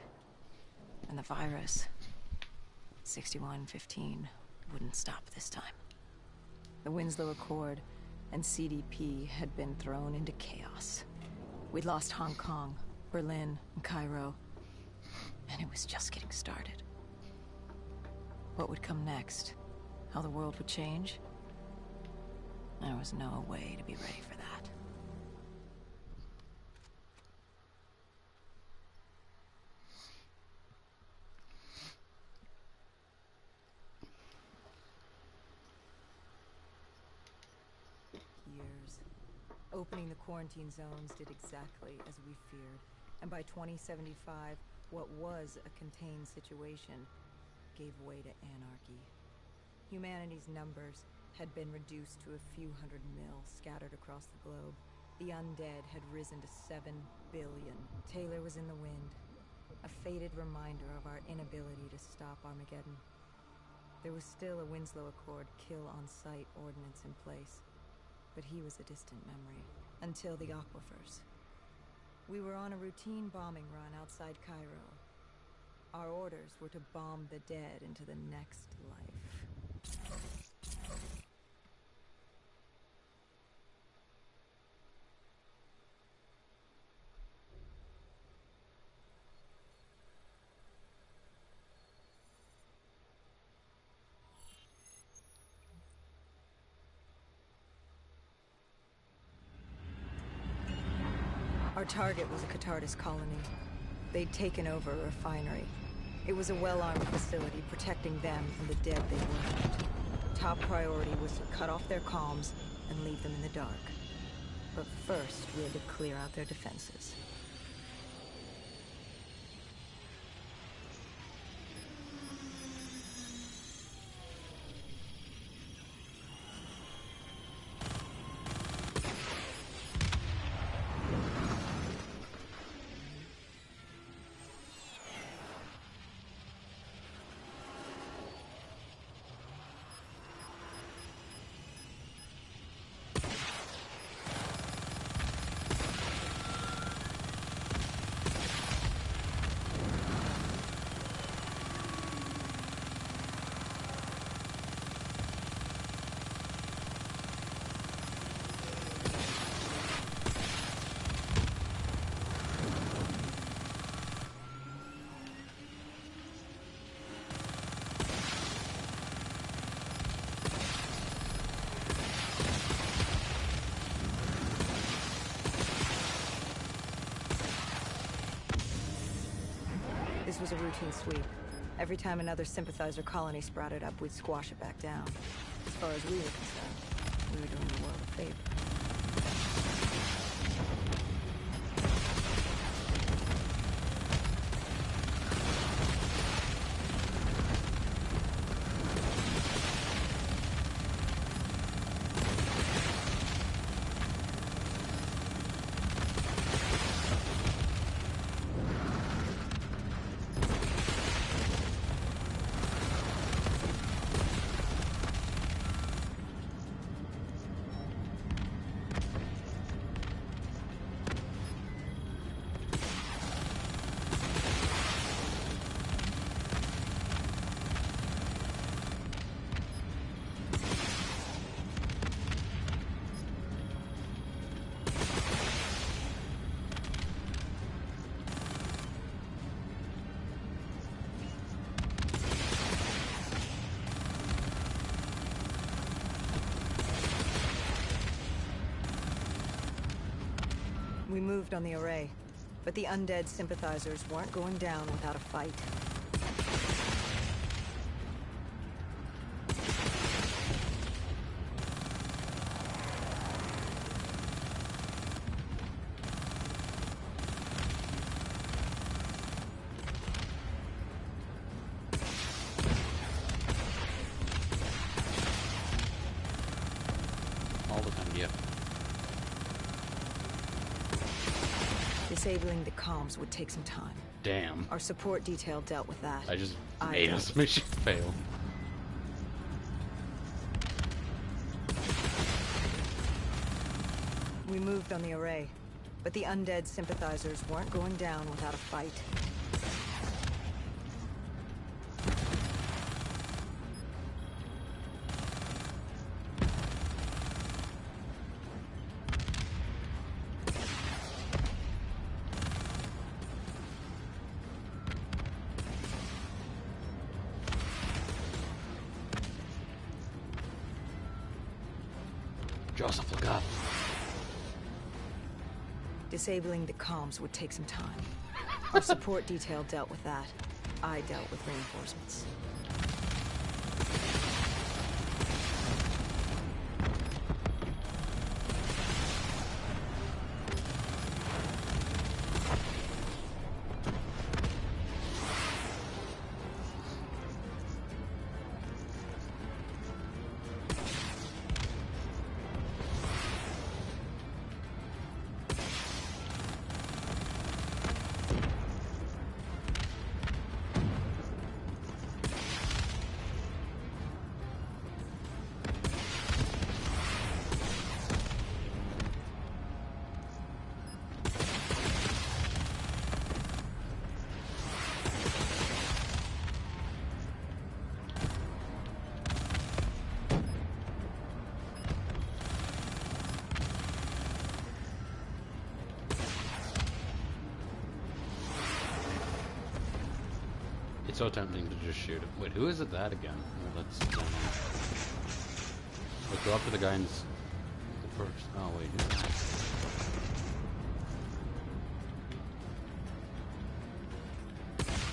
And the virus, 6115, wouldn't stop this time. The Winslow Accord and CDP had been thrown into chaos. We'd lost Hong Kong, Berlin, and Cairo. And it was just getting started. What would come next? How the world would change? There was no way to be ready for that. Years. Opening the quarantine zones did exactly as we feared. And by 2075, what was a contained situation gave way to anarchy. Humanity's numbers had been reduced to a few hundred mil scattered across the globe. The undead had risen to 7 billion. Taylor was in the wind, a faded reminder of our inability to stop Armageddon. There was still a Winslow Accord kill-on-sight ordinance in place, but he was a distant memory. Until the aquifers. We were on a routine bombing run outside Cairo. Our orders were to bomb the dead into the next life. Our target was a Catardus colony. They'd taken over a refinery. It was a well-armed facility protecting them and the dead they worshipped. Top priority was to cut off their comms and leave them in the dark. But first, we had to clear out their defenses. This was a routine sweep. Every time another sympathizer colony sprouted up, we'd squash it back down. As far as we were concerned, we were doing the world a favor. We moved on the array, but the undead sympathizers weren't going down without a fight. All the time, yeah. Disabling the comms would take some time. Damn. Our support detail dealt with that. I just made this mission fail. We moved on the array, but the undead sympathizers weren't going down without a fight. Joseph, look up. Disabling the comms would take some time. Our support detail dealt with that. I dealt with reinforcements. It's so tempting to just shoot it. Wait, who is it that again? Well, let's go up to the guy in the first. Oh wait, who's that?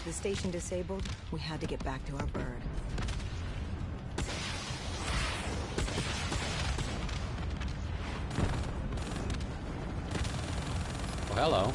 The station disabled, we had to get back to our bird. Oh, hello.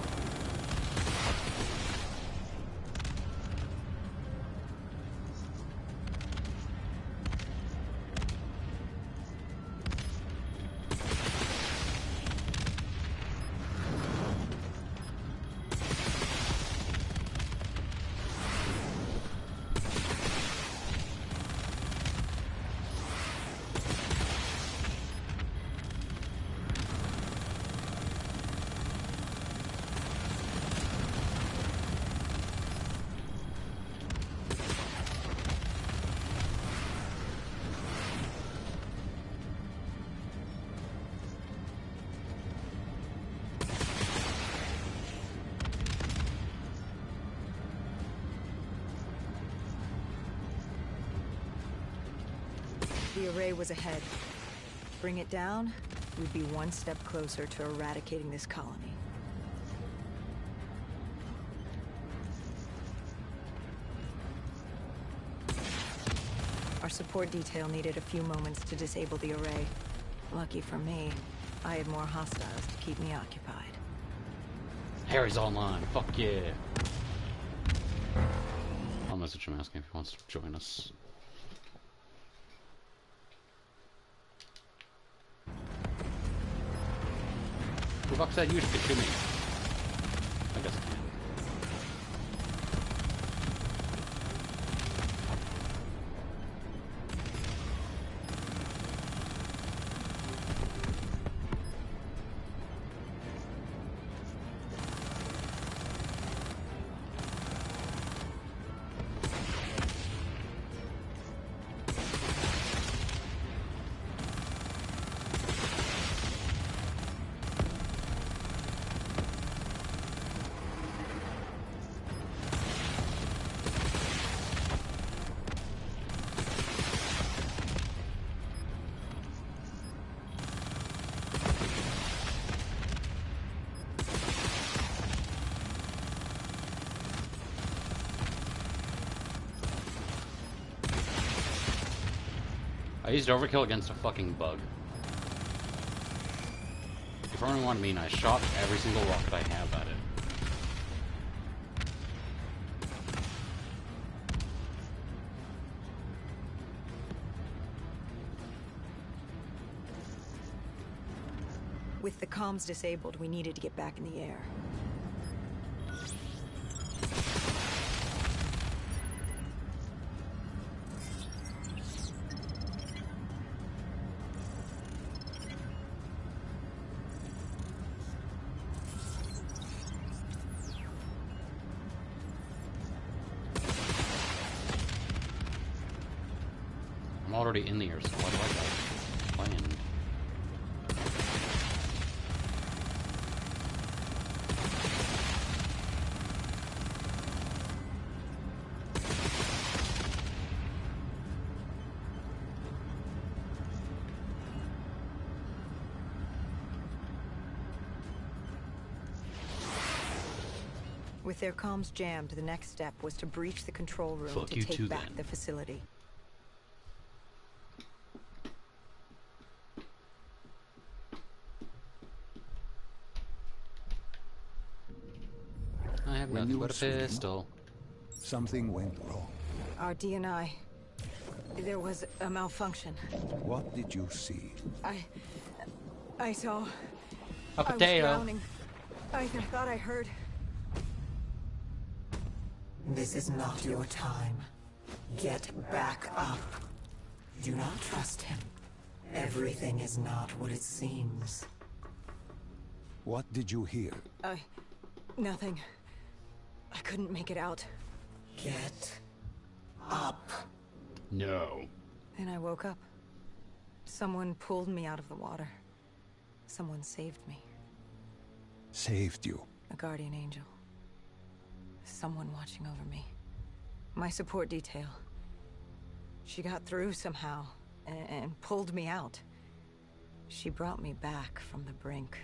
The array was ahead. Bring it down, we'd be one step closer to eradicating this colony. Our support detail needed a few moments to disable the array. Lucky for me, I had more hostiles to keep me occupied. Harry's online. Fuck yeah. I'll message him asking if he wants to join us. Who the fuck said you should shoot me? I guess I can. I used overkill against a fucking bug. If everyone wanted me, I shot every single rocket I have at it. With the comms disabled, we needed to get back in the air. I'm already in the air, so why do I got land? With their comms jammed, the next step was to breach the control room Fuck to you take too, back then. the facility. I have When nothing you but were a swimming, pistol. something went wrong. Our DNI. There was a malfunction. What did you see? I saw. A I was potato. drowning. I thought I heard. This is not your time. Get back up. Do not trust him. Everything is not what it seems. What did you hear? Nothing. I couldn't make it out. Get up. No. Then I woke up. Someone pulled me out of the water. Someone saved me. Saved you. A guardian angel. Someone watching over me. My support detail. She got through somehow, and pulled me out. She brought me back from the brink.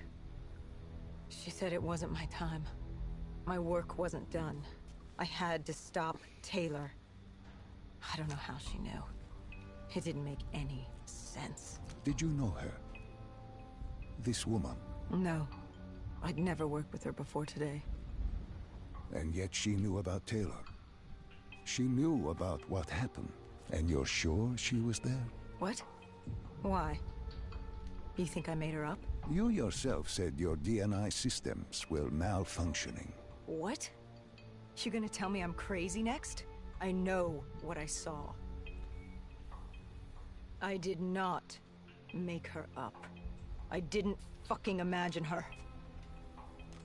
She said it wasn't my time. My work wasn't done. I had to stop Taylor. I don't know how she knew. It didn't make any sense. Did you know her? This woman? No. I'd never worked with her before today. And yet she knew about Taylor. She knew about what happened. And you're sure she was there? What? Why? You think I made her up? You yourself said your DNI systems were malfunctioning. What? You gonna tell me I'm crazy next? I know what I saw. I did not make her up. I didn't fucking imagine her.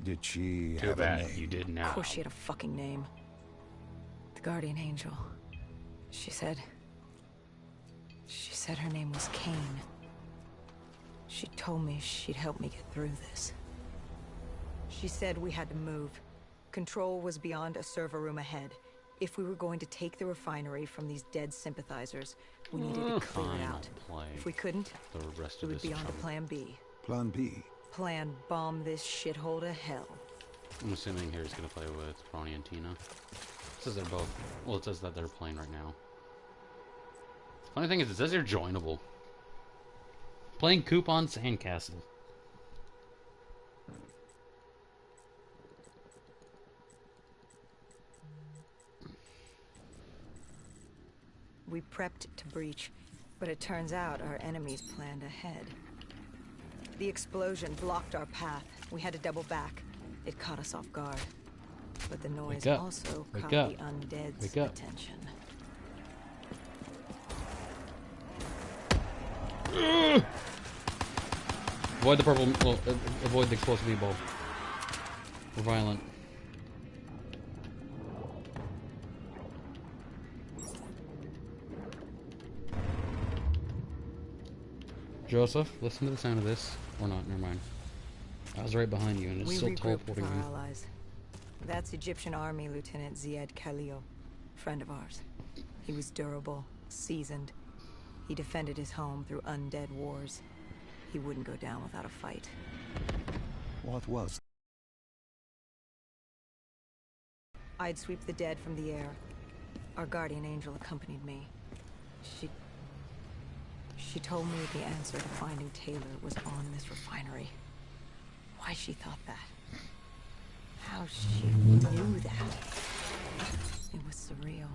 Did she Too have a bad name? you did now. Of course she had a fucking name. The Guardian Angel. She said her name was Kane. She told me she'd help me get through this. She said we had to move. Control was beyond a server room ahead. If we were going to take the refinery from these dead sympathizers, we needed to clear it out. If we couldn't, The rest we of would this be on to trouble. Plan B. Plan B? Plan bomb this shithole to hell. I'm assuming here's gonna play with Ronnie and Tina. It says they're both. Well, it says that they're playing right now. Funny thing is, it says they're joinable. Playing Coupon Sandcastle. We prepped to breach, but it turns out our enemies planned ahead. The explosion blocked our path. We had to double back. It caught us off guard. But the noise up. also Wake caught up. the undead's Wake up. attention. Avoid the purple. Well, avoid the explosive e-bulb. We're violent. Joseph, listen to the sound of this. Or not, never mind. I was right behind you and it's We still regrouped teleporting with our me. allies. That's Egyptian Army Lieutenant Ziad Khalil, friend of ours. He was durable, seasoned. He defended his home through undead wars. He wouldn't go down without a fight. What was? I'd sweep the dead from the air. Our guardian angel accompanied me. She told me the answer to finding Taylor was on this refinery. Why she thought that. How she knew that. It was surreal.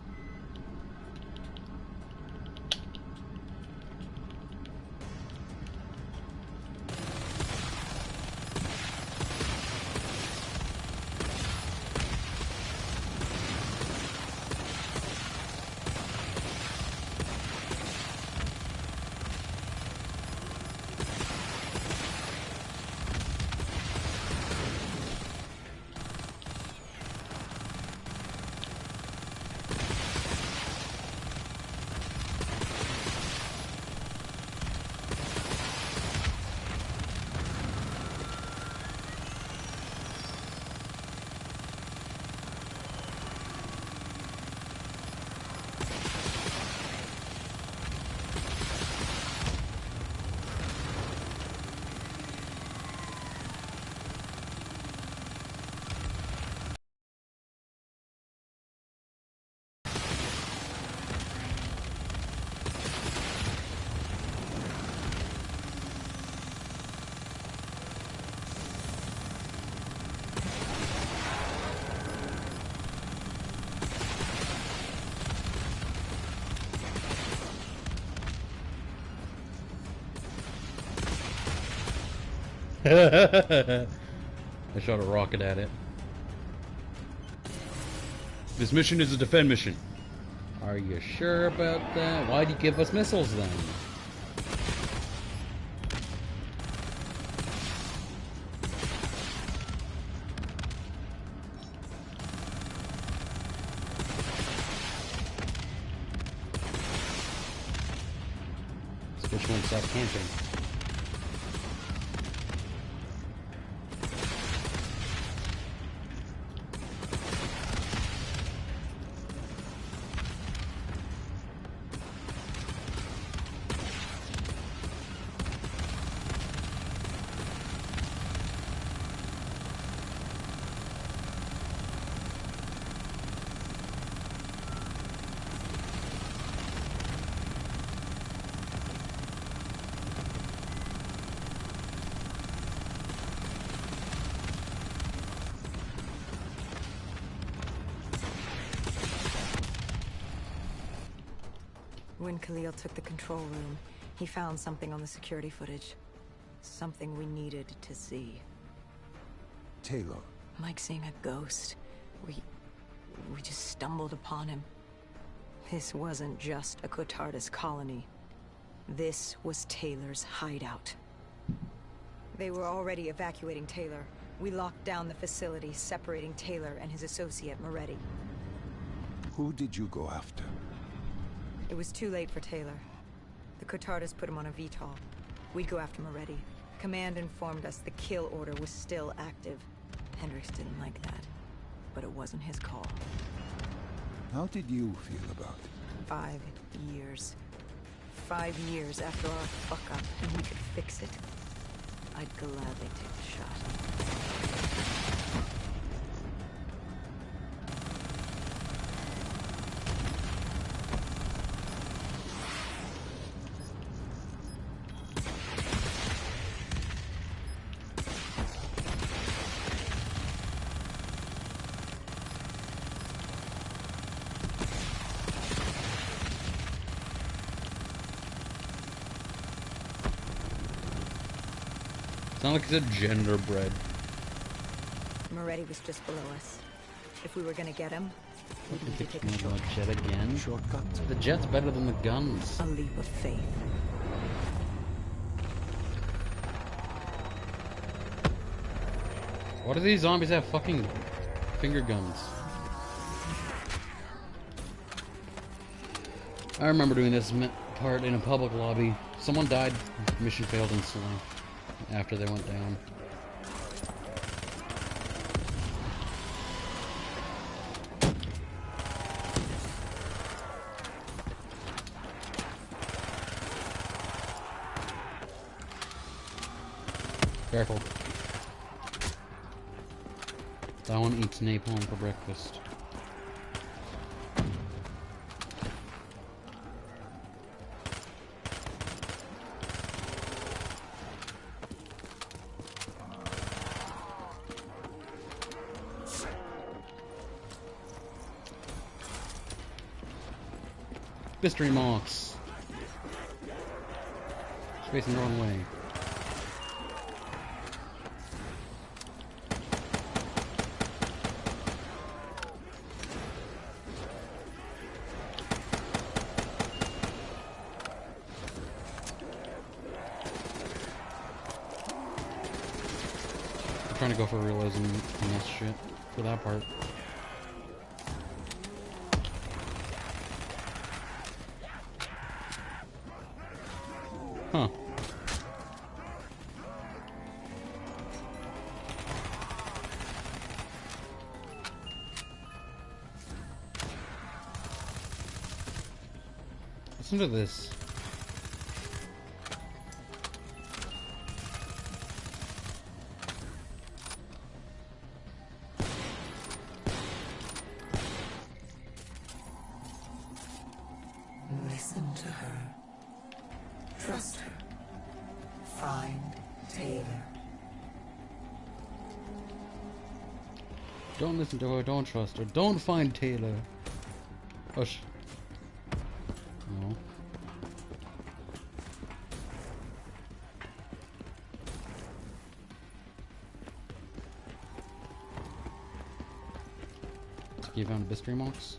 I shot a rocket at it. This mission is a defend mission. Are you sure about that? Why'd you give us missiles then? This bitch won't stop camping. When Khalil took the control room, he found something on the security footage. Something we needed to see. Taylor. Like seeing a ghost. We just stumbled upon him. This wasn't just a Cotardus colony. This was Taylor's hideout. They were already evacuating Taylor. We locked down the facility, separating Taylor and his associate, Moretti. Who did you go after? It was too late for Taylor. The Cotardus put him on a VTOL. We'd go after Moretti. Command informed us the kill order was still active. Hendricks didn't like that, but it wasn't his call. How did you feel about it? 5 years. 5 years after our fuck-up, and we could fix it. I'd gladly take the shot. Sound like it's a genderbread. Moretti was just below us. If we were gonna get him, we'd need to take a shot. Jet again? Shortcut. The jet's better than the guns. A leap of faith. Why do these zombies have fucking finger guns? I remember doing this part in a public lobby. Someone died, mission failed instantly after they went down. Careful. That one eats napalm for breakfast. Mystery moths. It's facing the wrong way. I'm trying to go for realism in this shit for that part. Huh. Listen to this. Listen to her. Trust her. Find Taylor. Don't listen to her, don't trust her, don't find Taylor. Hush. No. You found mystery moths?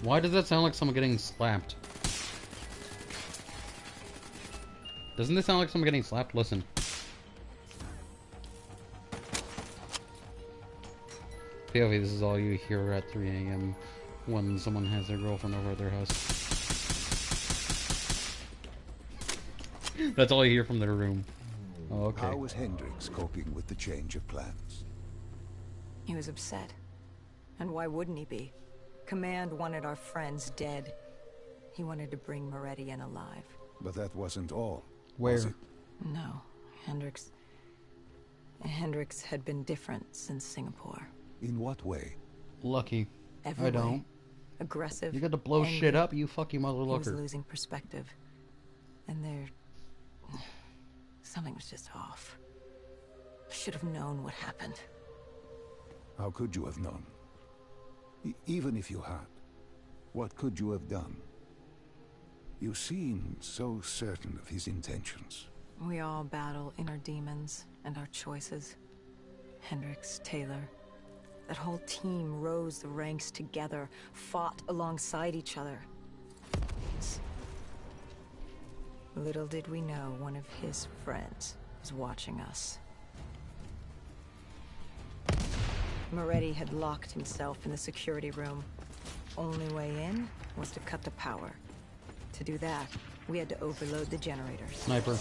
Why does that sound like someone getting slapped? Doesn't this sound like someone getting slapped? Listen. POV, this is all you hear at 3 AM when someone has their girlfriend over at their house. That's all you hear from their room. Oh, okay. How was Hendricks coping with the change of plans? He was upset. And why wouldn't he be? Command wanted our friends dead. He wanted to bring Moretti in alive. But that wasn't all. Where? Was it? No, Hendricks had been different since Singapore. In what way? Lucky. Every I don't. way. Aggressive. You got to blow angry. shit up, you fucking He was motherfucker. losing perspective. And something was just off. I should have known what happened. How could you have known? Even if you had, what could you have done? You seem so certain of his intentions. We all battle inner demons and our choices. Hendricks, Taylor. That whole team rose the ranks together, fought alongside each other. Little did we know one of his friends was watching us. Moretti had locked himself in the security room. Only way in was to cut the power. To do that, we had to overload the generators. Sniper.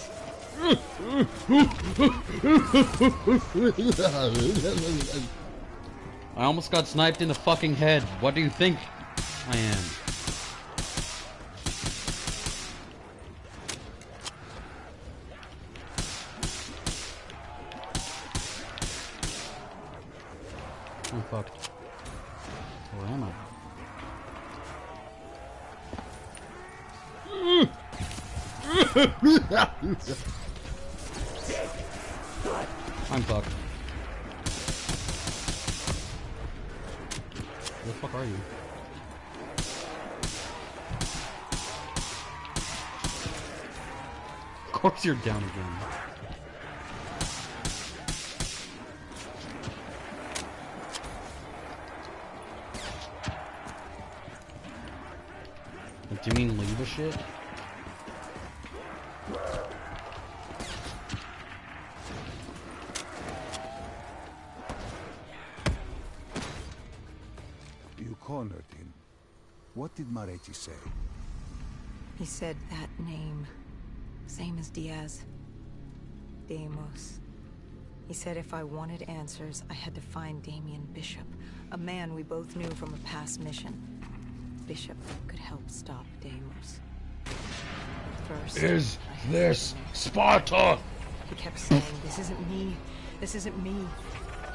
I almost got sniped in the fucking head. What do you think I am? I'm fucked. Where am I? I'm fucked. Where the fuck are you? Of course you're down again. Like, do you mean leave a shit? You cornered him. What did Moretti say? He said that name, same as Diaz. Deimos. He said if I wanted answers, I had to find Damien Bishop, a man we both knew from a past mission. Bishop could help stop Deimos. First, Is this Sparta? he kept saying, "This isn't me. This isn't me."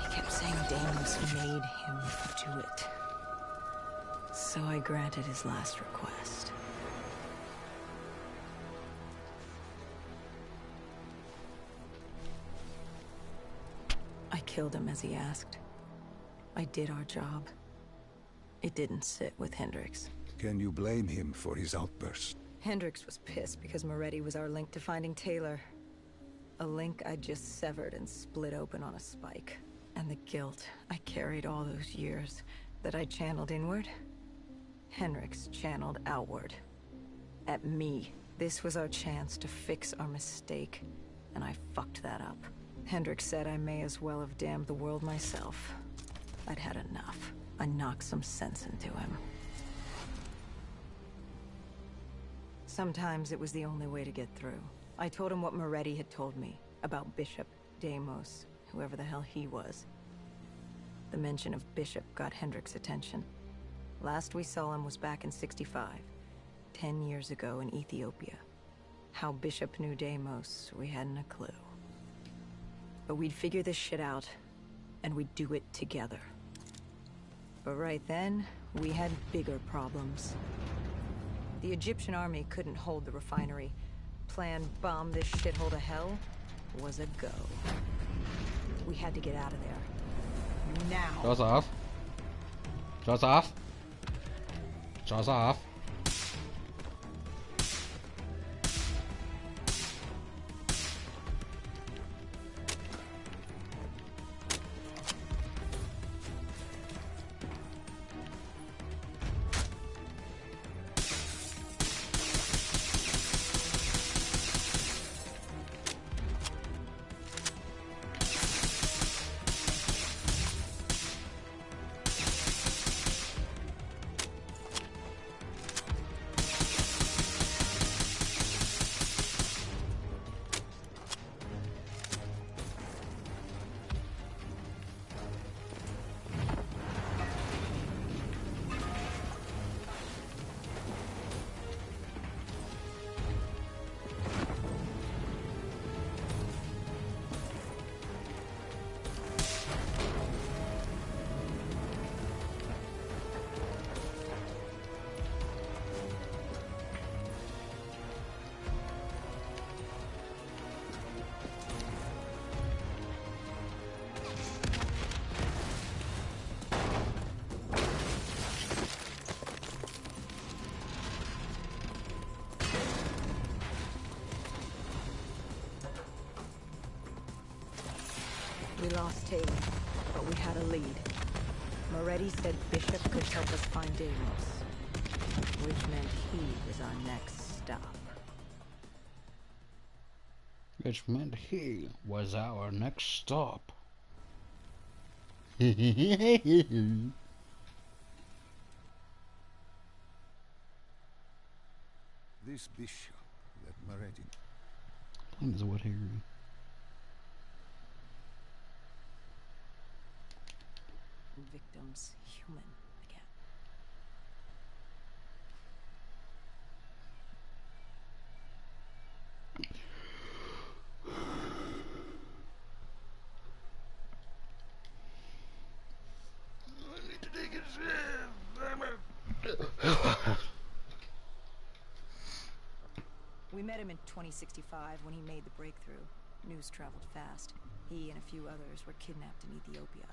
He kept saying Deimos made him do it. So I granted his last request. I killed him as he asked. I did our job. It didn't sit with Hendricks. Can you blame him for his outburst? Hendricks was pissed because Moretti was our link to finding Taylor. A link I just severed and split open on a spike. And the guilt I carried all those years that I channeled inward, Hendricks channeled outward. At me. This was our chance to fix our mistake, and I fucked that up. Hendricks said I may as well have damned the world myself. I'd had enough. I knocked some sense into him. Sometimes it was the only way to get through. I told him what Moretti had told me about Bishop, Deimos, whoever the hell he was. The mention of Bishop got Hendricks' attention. Last we saw him was back in '65, 10 years ago in Ethiopia. How Bishop knew Deimos, we hadn't a clue. But we'd figure this shit out, and we'd do it together. But right then, we had bigger problems. The Egyptian army couldn't hold the refinery. Plan bomb this shithole to hell was a go. We had to get out of there. Now. Jaws off. Jaws off. Jaws off. lost Taylor, but we had a lead. Moretti said Bishop could help us find Deimos, which meant he was our next stop. Which meant he was our next stop. This bishop that Moretti... That is what Harry. Victims human again. I need to take a sip. We met him in 2065 when he made the breakthrough. News traveled fast. He and a few others were kidnapped in Ethiopia.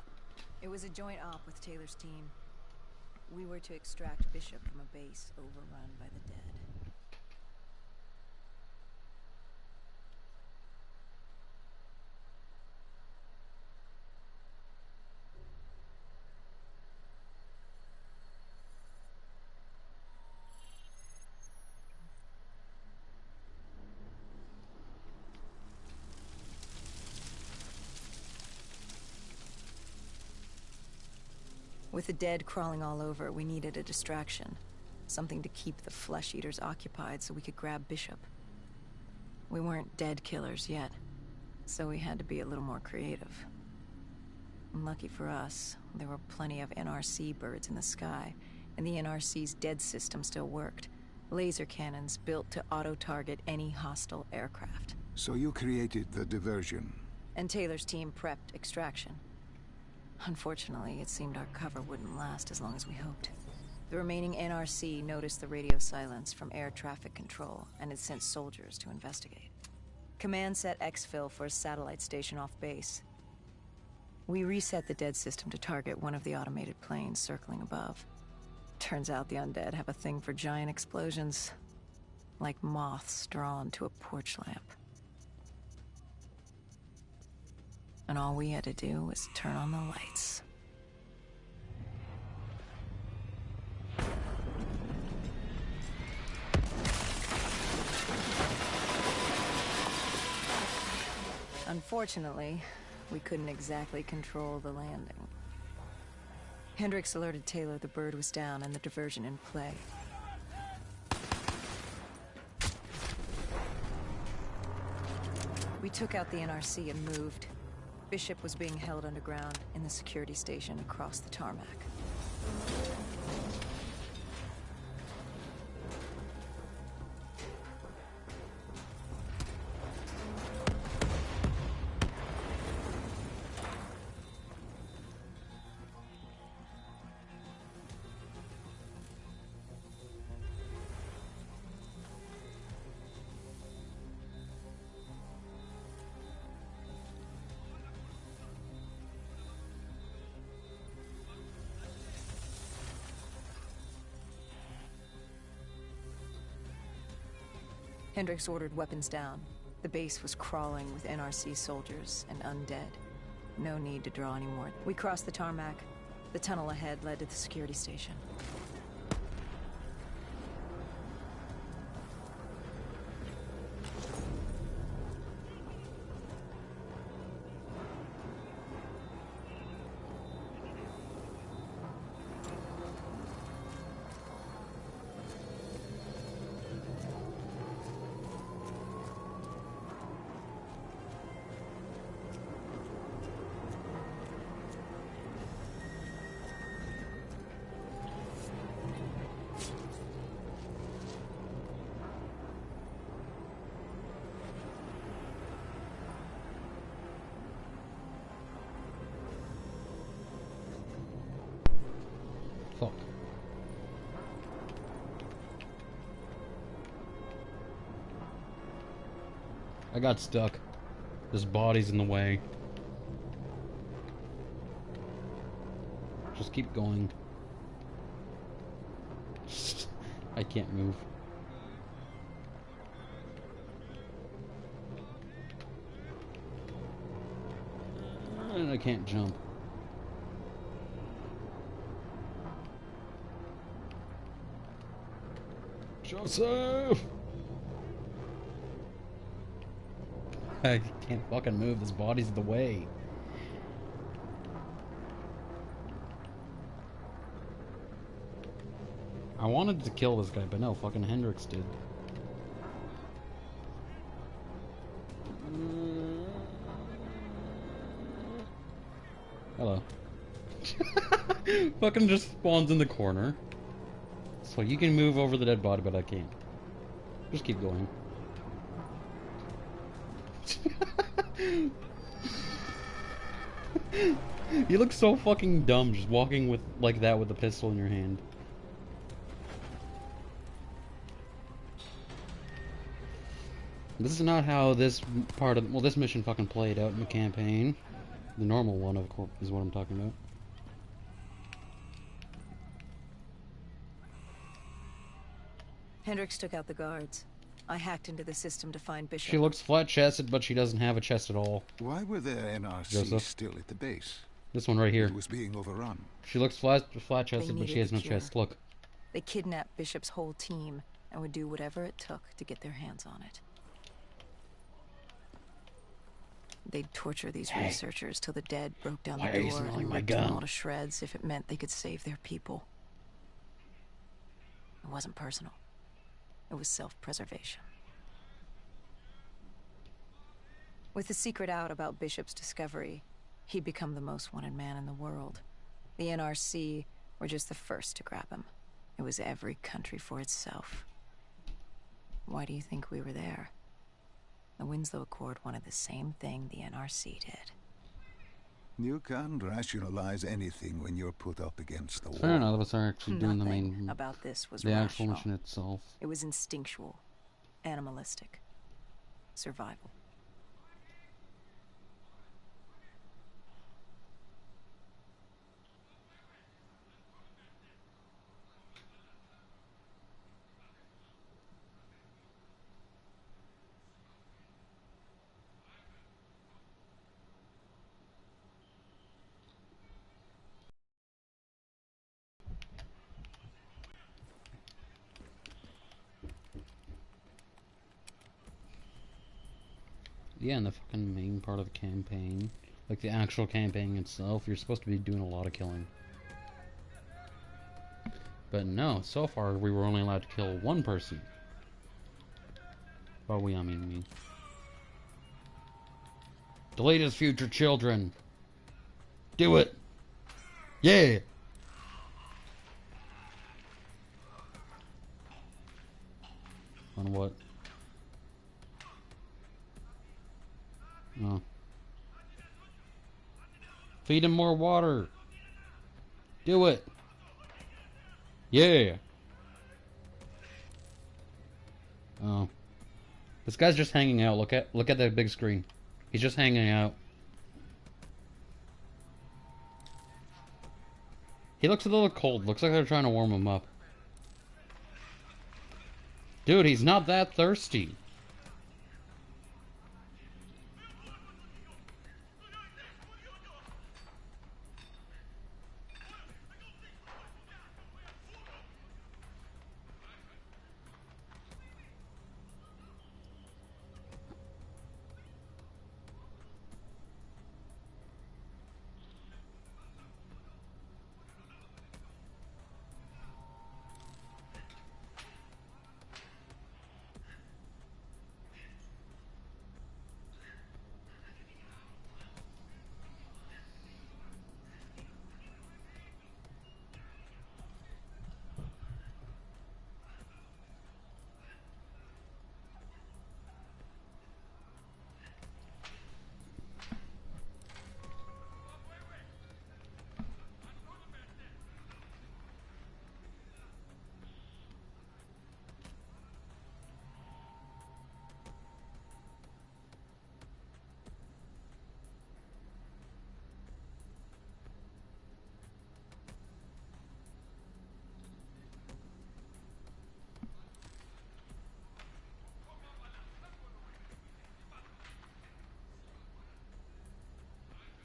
It was a joint op with Taylor's team. We were to extract Bishop from a base overrun by the dead. With the dead crawling all over, we needed a distraction. Something to keep the flesh eaters occupied so we could grab Bishop. We weren't dead killers yet, so we had to be a little more creative. And lucky for us, there were plenty of NRC birds in the sky, and the NRC's dead system still worked. Laser cannons built to auto-target any hostile aircraft. So you created the diversion. And Taylor's team prepped extraction. Unfortunately, it seemed our cover wouldn't last as long as we hoped. The remaining NRC noticed the radio silence from air traffic control and had sent soldiers to investigate. Command set exfil for a satellite station off base. We reset the dead system to target one of the automated planes circling above. Turns out the undead have a thing for giant explosions, like moths drawn to a porch lamp. And all we had to do was turn on the lights. Unfortunately, we couldn't exactly control the landing. Hendricks alerted Taylor the bird was down and the diversion in play. We took out the NRC and moved. Bishop was being held underground in the security station across the tarmac. Hendricks ordered weapons down. The base was crawling with NRC soldiers and undead. No need to draw any more. We crossed the tarmac. The tunnel ahead led to the security station. Fuck. I got stuck. This body's in the way. Just keep going. I can't move. And I can't jump. Joseph! I can't fucking move. This body's in the way. I wanted to kill this guy, but no, fucking Hendrix did. Hello. Fucking just spawns in the corner. So you can move over the dead body, but I can't. Just keep going. You look so fucking dumb just walking with like that with a pistol in your hand. This is not how this part of, well, this mission fucking played out in the campaign. The normal one, of course, is what I'm talking about. Hendrix took out the guards. I hacked into the system to find Bishop. She looks flat-chested, but she doesn't have a chest at all. Why were there NRC Joseph? still at the base? This one right here. It was being overrun. She looks flat-chested, but she has no chest. Look. They kidnapped Bishop's whole team and would do whatever it took to get their hands on it. They'd torture these researchers till the dead broke down the door and ripped them all to shreds if it meant they could save their people. It wasn't personal. It was self-preservation. With the secret out about Bishop's discovery, he'd become the most wanted man in the world. The NRC were just the first to grab him. It was every country for itself. Why do you think we were there? The Winslow Accord wanted the same thing the NRC did. You can't rationalize anything when you're put up against the wall. Fair enough, us are actually doing the Nothing main, about this was the actual rational. mission itself. It was instinctual, animalistic, survival. Yeah, and the fucking main part of the campaign, like the actual campaign itself, you're supposed to be doing a lot of killing. But no, so far we were only allowed to kill one person. By we, I mean me. Delete his future children. Do it. Yeah. On what? Oh. Feed him more water. Do it. Yeah. Oh. This guy's just hanging out. Look at that big screen. He's just hanging out. He looks a little cold. Looks like they're trying to warm him up. Dude, he's not that thirsty.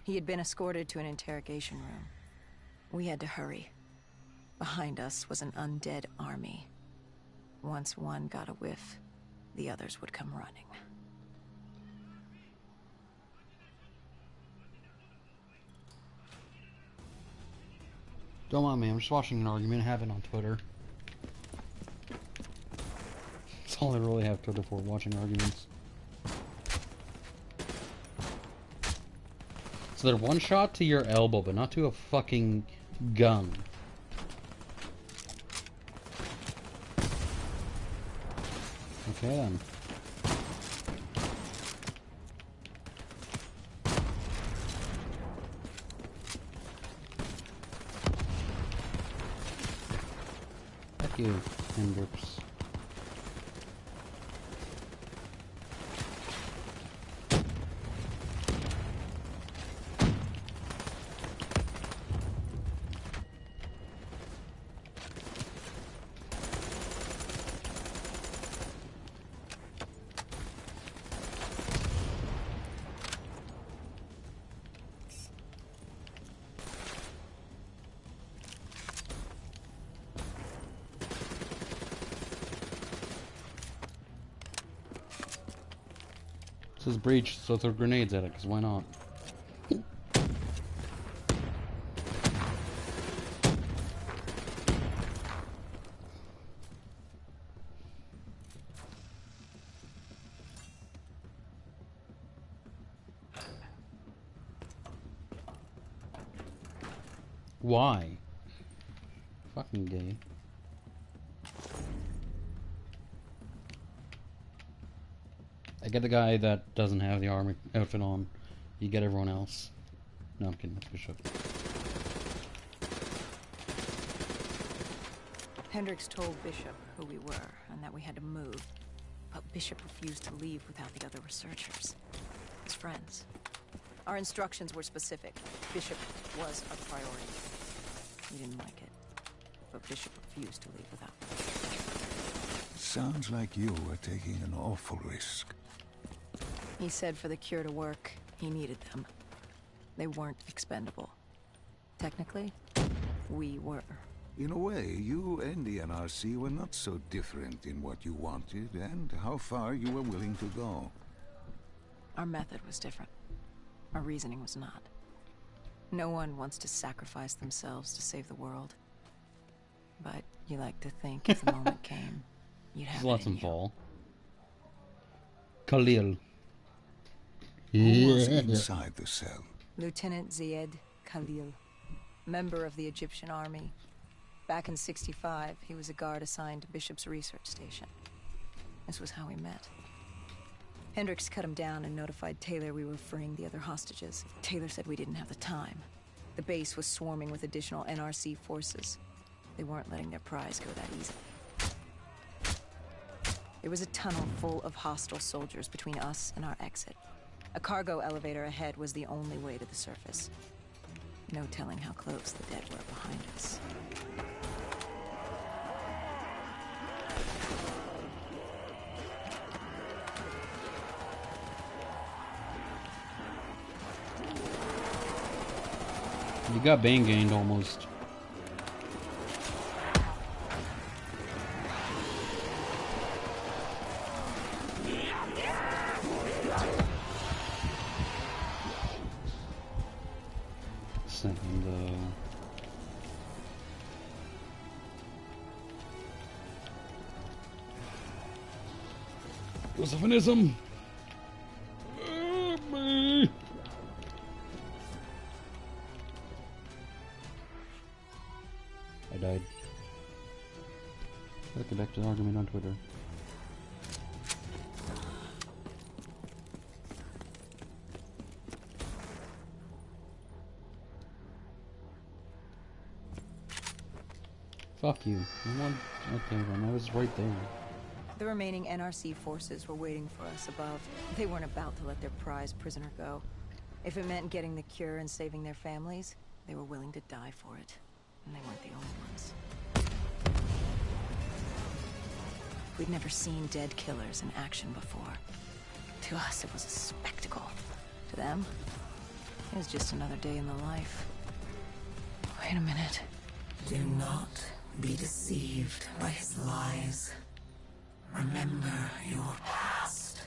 He had been escorted to an interrogation room. We had to hurry. Behind us was an undead army. Once one got a whiff, the others would come running. Don't mind me, I'm just watching an argument happen on Twitter. That's all I really have Twitter for, watching arguments. So they're one shot to your elbow, but not to a fucking gun. Okay then. Fuck you, Hendrix. This is breach, so throw grenades at it, because why not? Why? Fucking gay. I get the guy that doesn't have the armor outfit on. You get everyone else. No, I'm kidding. It's Bishop. Hendrix told Bishop who we were and that we had to move. But Bishop refused to leave without the other researchers. His friends. Our instructions were specific. Bishop was a priority. We didn't like it. But Bishop refused to leave without them. Sounds like you were taking an awful risk. He said for the cure to work, he needed them. They weren't expendable. Technically, we were. In a way, you and the NRC were not so different in what you wanted and how far you were willing to go. Our method was different. Our reasoning was not. No one wants to sacrifice themselves to save the world. But you like to think if the moment came, you'd have Just let it in them you. fall. Khalil. Who was inside the cell? Lieutenant Ziyed Khalil, member of the Egyptian army. Back in '65, he was a guard assigned to Bishop's research station. This was how we met. Hendrix cut him down and notified Taylor we were freeing the other hostages. Taylor said we didn't have the time. The base was swarming with additional NRC forces. They weren't letting their prize go that easy. There was a tunnel full of hostile soldiers between us and our exit. A cargo elevator ahead was the only way to the surface. No telling how close the dead were behind us. You got Bane gained almost. Josephinism. I died. Let's get back to the argument on Twitter. Fuck you. Okay, then I was right there. The remaining NRC forces were waiting for us above. They weren't about to let their prize prisoner go. If it meant getting the cure and saving their families, they were willing to die for it. And they weren't the only ones. We'd never seen dead killers in action before. To us, it was a spectacle. To them, It's just another day in the life. Wait a minute. Do not be deceived by his lies. Remember your past.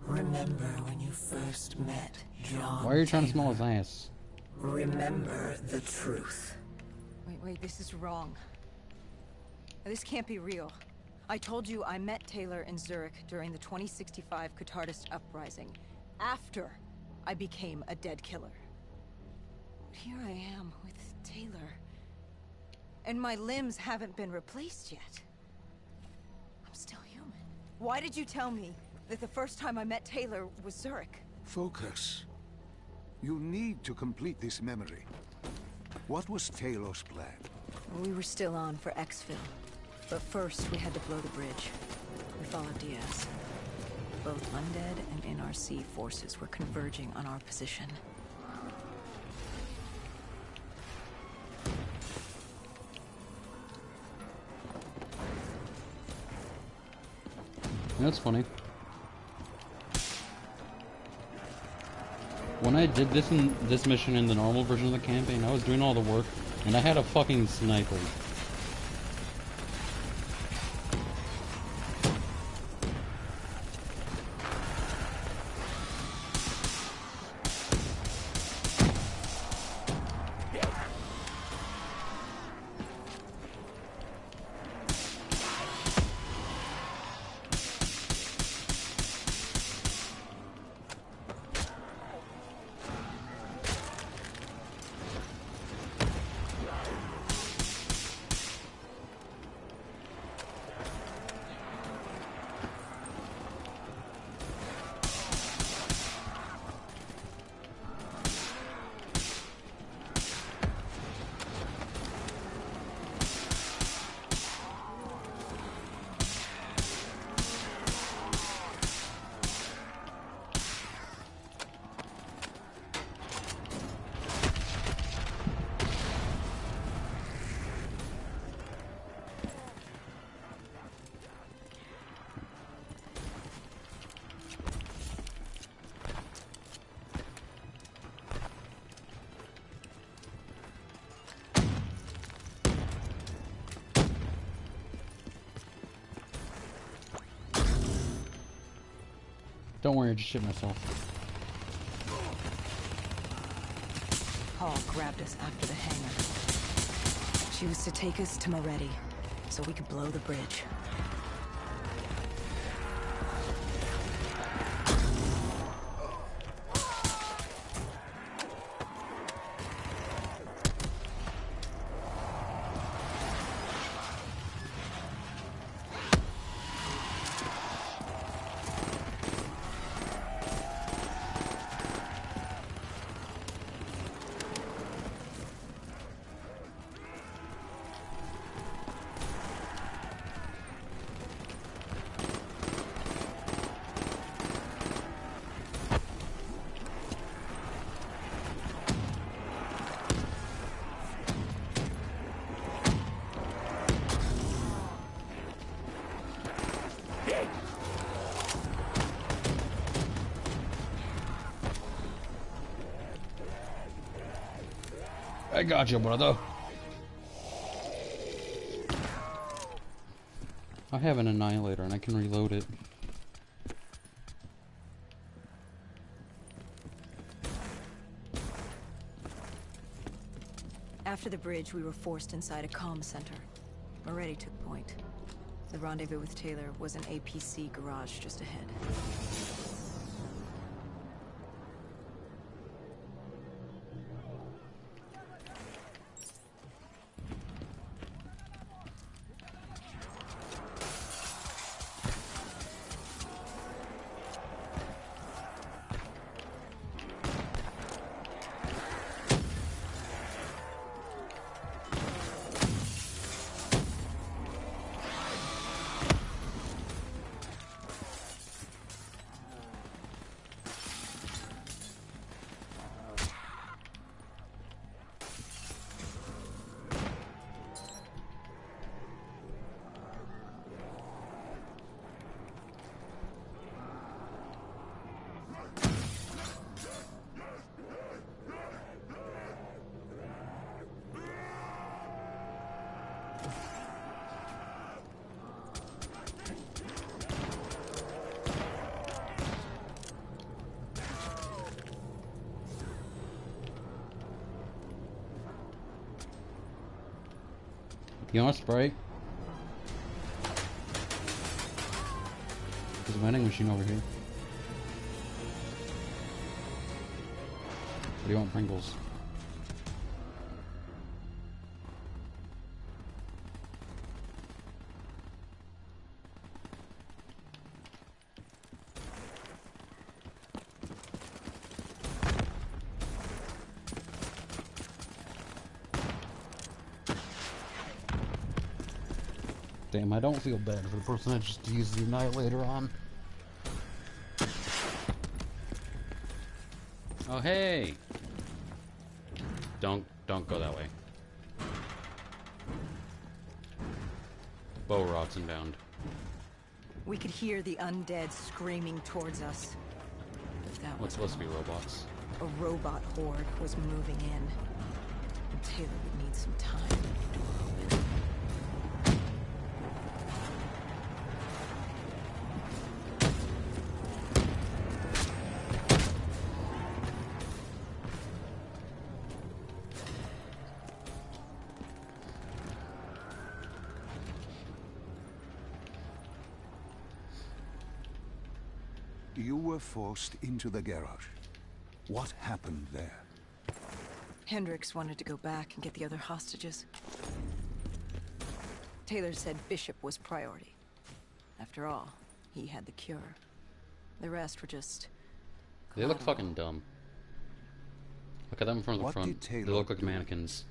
Remember when you first met John. Why are you trying to Taylor. smell his ass? Remember the truth. Wait, this is wrong. This can't be real. I told you I met Taylor in Zurich during the 2065 Catardist Uprising, after I became a dead killer. But here I am with Taylor, and my limbs haven't been replaced yet. I'm still human. Why did you tell me that the first time I met Taylor was Zurich? Focus. You need to complete this memory. What was Taylor's plan? We were still on for exfil, but first we had to blow the bridge. We followed Diaz. Both undead and NRC forces were converging on our position. That's funny. When I did this mission in the normal version of the campaign, I was doing all the work, and I had a fucking sniper. Don't worry, I just shit myself. Paul grabbed us after the hangar. She was to take us to Moretti, so we could blow the bridge. I got you, brother. I have an annihilator and I can reload it. After the bridge, we were forced inside a comm center. Moretti took point. The rendezvous with Taylor was an APC garage just ahead. You want a spray? There's a vending machine over here. What do you want, Pringles? Damn, I don't feel bad for the person that just used the Annihilator on. Oh, hey! Don't go that way. Bow rods inbound. We could hear the undead screaming towards us. If that What's was supposed to be robots? a robot horde was moving in. And Taylor would need some time. You were forced into the garage. What happened there? Hendricks wanted to go back and get the other hostages. Taylor said Bishop was priority. After all, he had the cure. The rest were just... They look fucking dumb. Look at them from the What front. did They Taylor look like do? mannequins.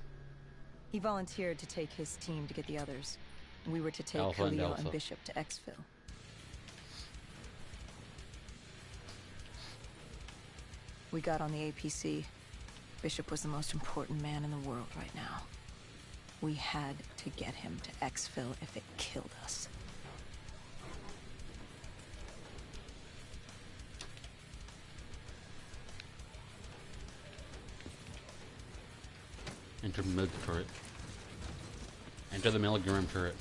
He volunteered to take his team to get the others. We were to take Alpha and Khalil Alpha. and Bishop to Exfil. We got on the APC. Bishop was the most important man in the world right now. We had to get him to Exfil if it killed us. Enter mid turret. Enter the milligram turret.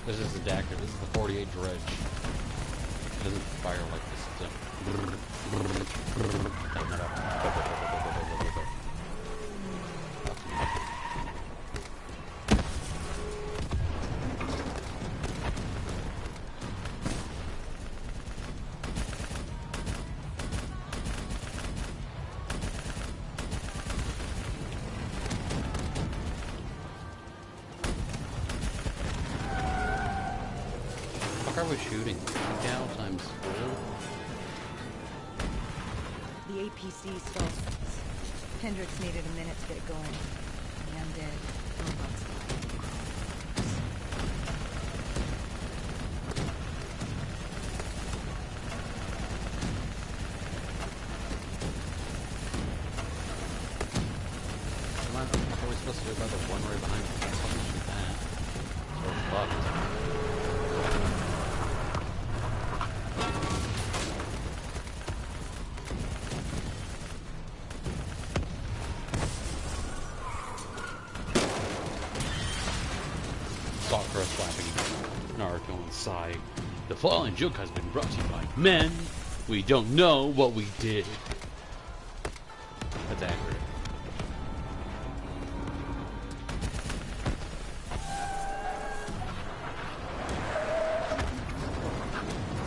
This is the Dacker. This is the 48 Dredge. It doesn't fire like this. What are we shooting? Down times 4? The APC stalled. Hendricks needed a minute to get it going. The undead robots. Come on, what are we supposed to do about the one right behind us? Let's fucking shoot that. We're fucked. Sakura slapping Naruto and Sai. The following joke has been brought to you by men. We don't know what we did. That's accurate.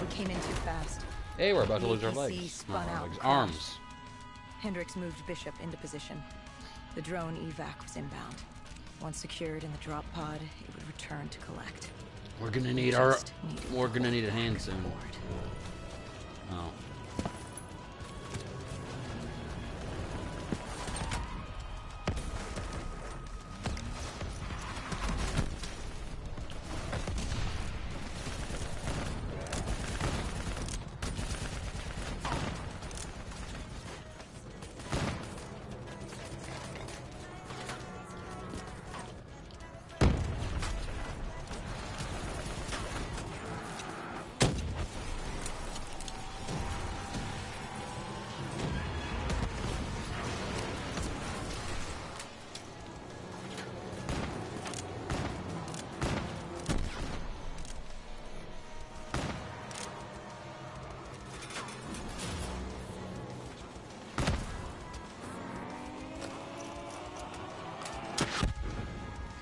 We came in too fast. Hey, we're about to The lose our APC legs. spun Not our out legs. and Arms. crashed. Hendricks moved Bishop into position. The drone evac was inbound. Once secured in the drop pod, it would return to collect. We're gonna need our. Just needed We're gonna need a hand soon. support. Oh.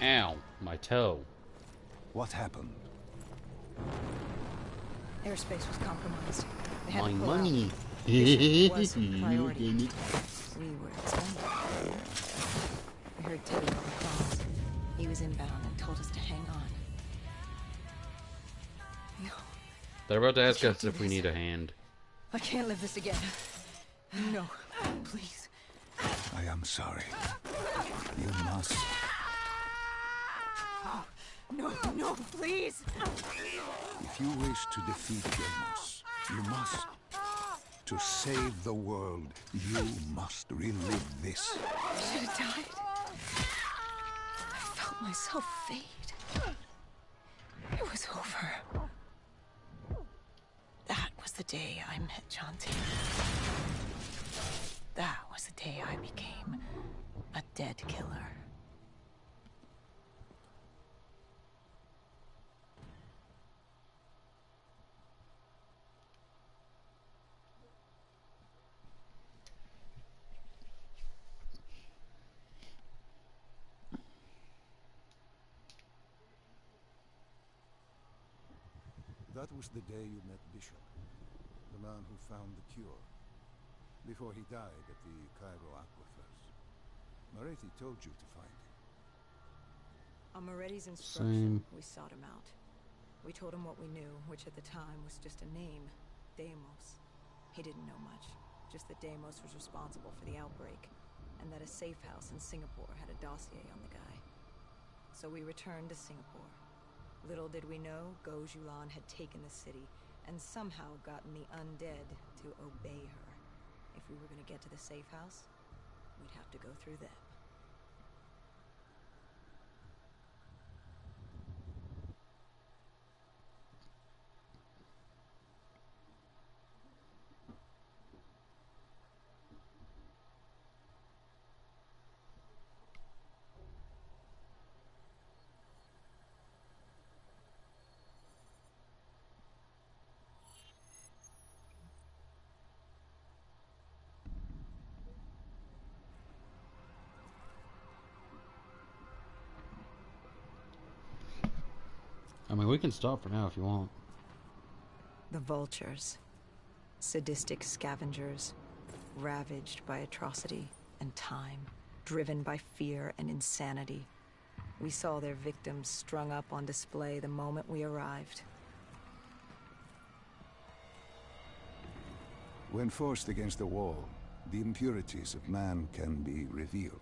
Ow, my toe. What happened? Airspace was compromised. They had My to pull money. out. Mission was a priority. We were expendable. We heard Teddy on the comms. He was inbound and told us to hang on. No, They're about to ask can't us do if we this. need a hand. I can't live this again. No, please. I am sorry. You must. No, no, please. If you wish to defeat Deimos, you must. To save the world, you must relive this. I should have died. I felt myself fade. It was over. That was the day I met Jonty. That was the day I became a dead killer. That was the day you met Bishop, the man who found the cure, before he died at the Cairo aquifers. Moretti told you to find him. On Moretti's instruction, Same. we sought him out. We told him what we knew, which at the time was just a name, Deimos. He didn't know much, just that Deimos was responsible for the outbreak, and that a safe house in Singapore had a dossier on the guy. So we returned to Singapore. Little did we know, Gojulan had taken the city, and somehow gotten the undead to obey her. If we were going to get to the safe house, we'd have to go through them. I mean, we can stop for now if you want. The vultures. Sadistic scavengers, ravaged by atrocity and time, driven by fear and insanity. We saw their victims strung up on display the moment we arrived. When forced against the wall, the impurities of man can be revealed.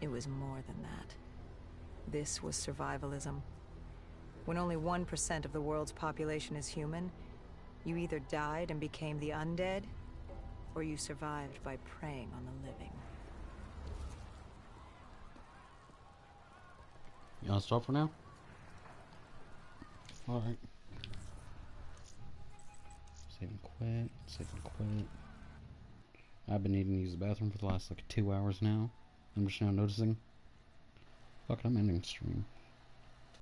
It was more than that. This was survivalism. When only 1% of the world's population is human, you either died and became the undead, or you survived by preying on the living. You want to stop for now? Alright. Save and quit. Save and quit. I've been needing to use the bathroom for the last like 2 hours now. I'm just now noticing. Fuck it, I'm ending the stream.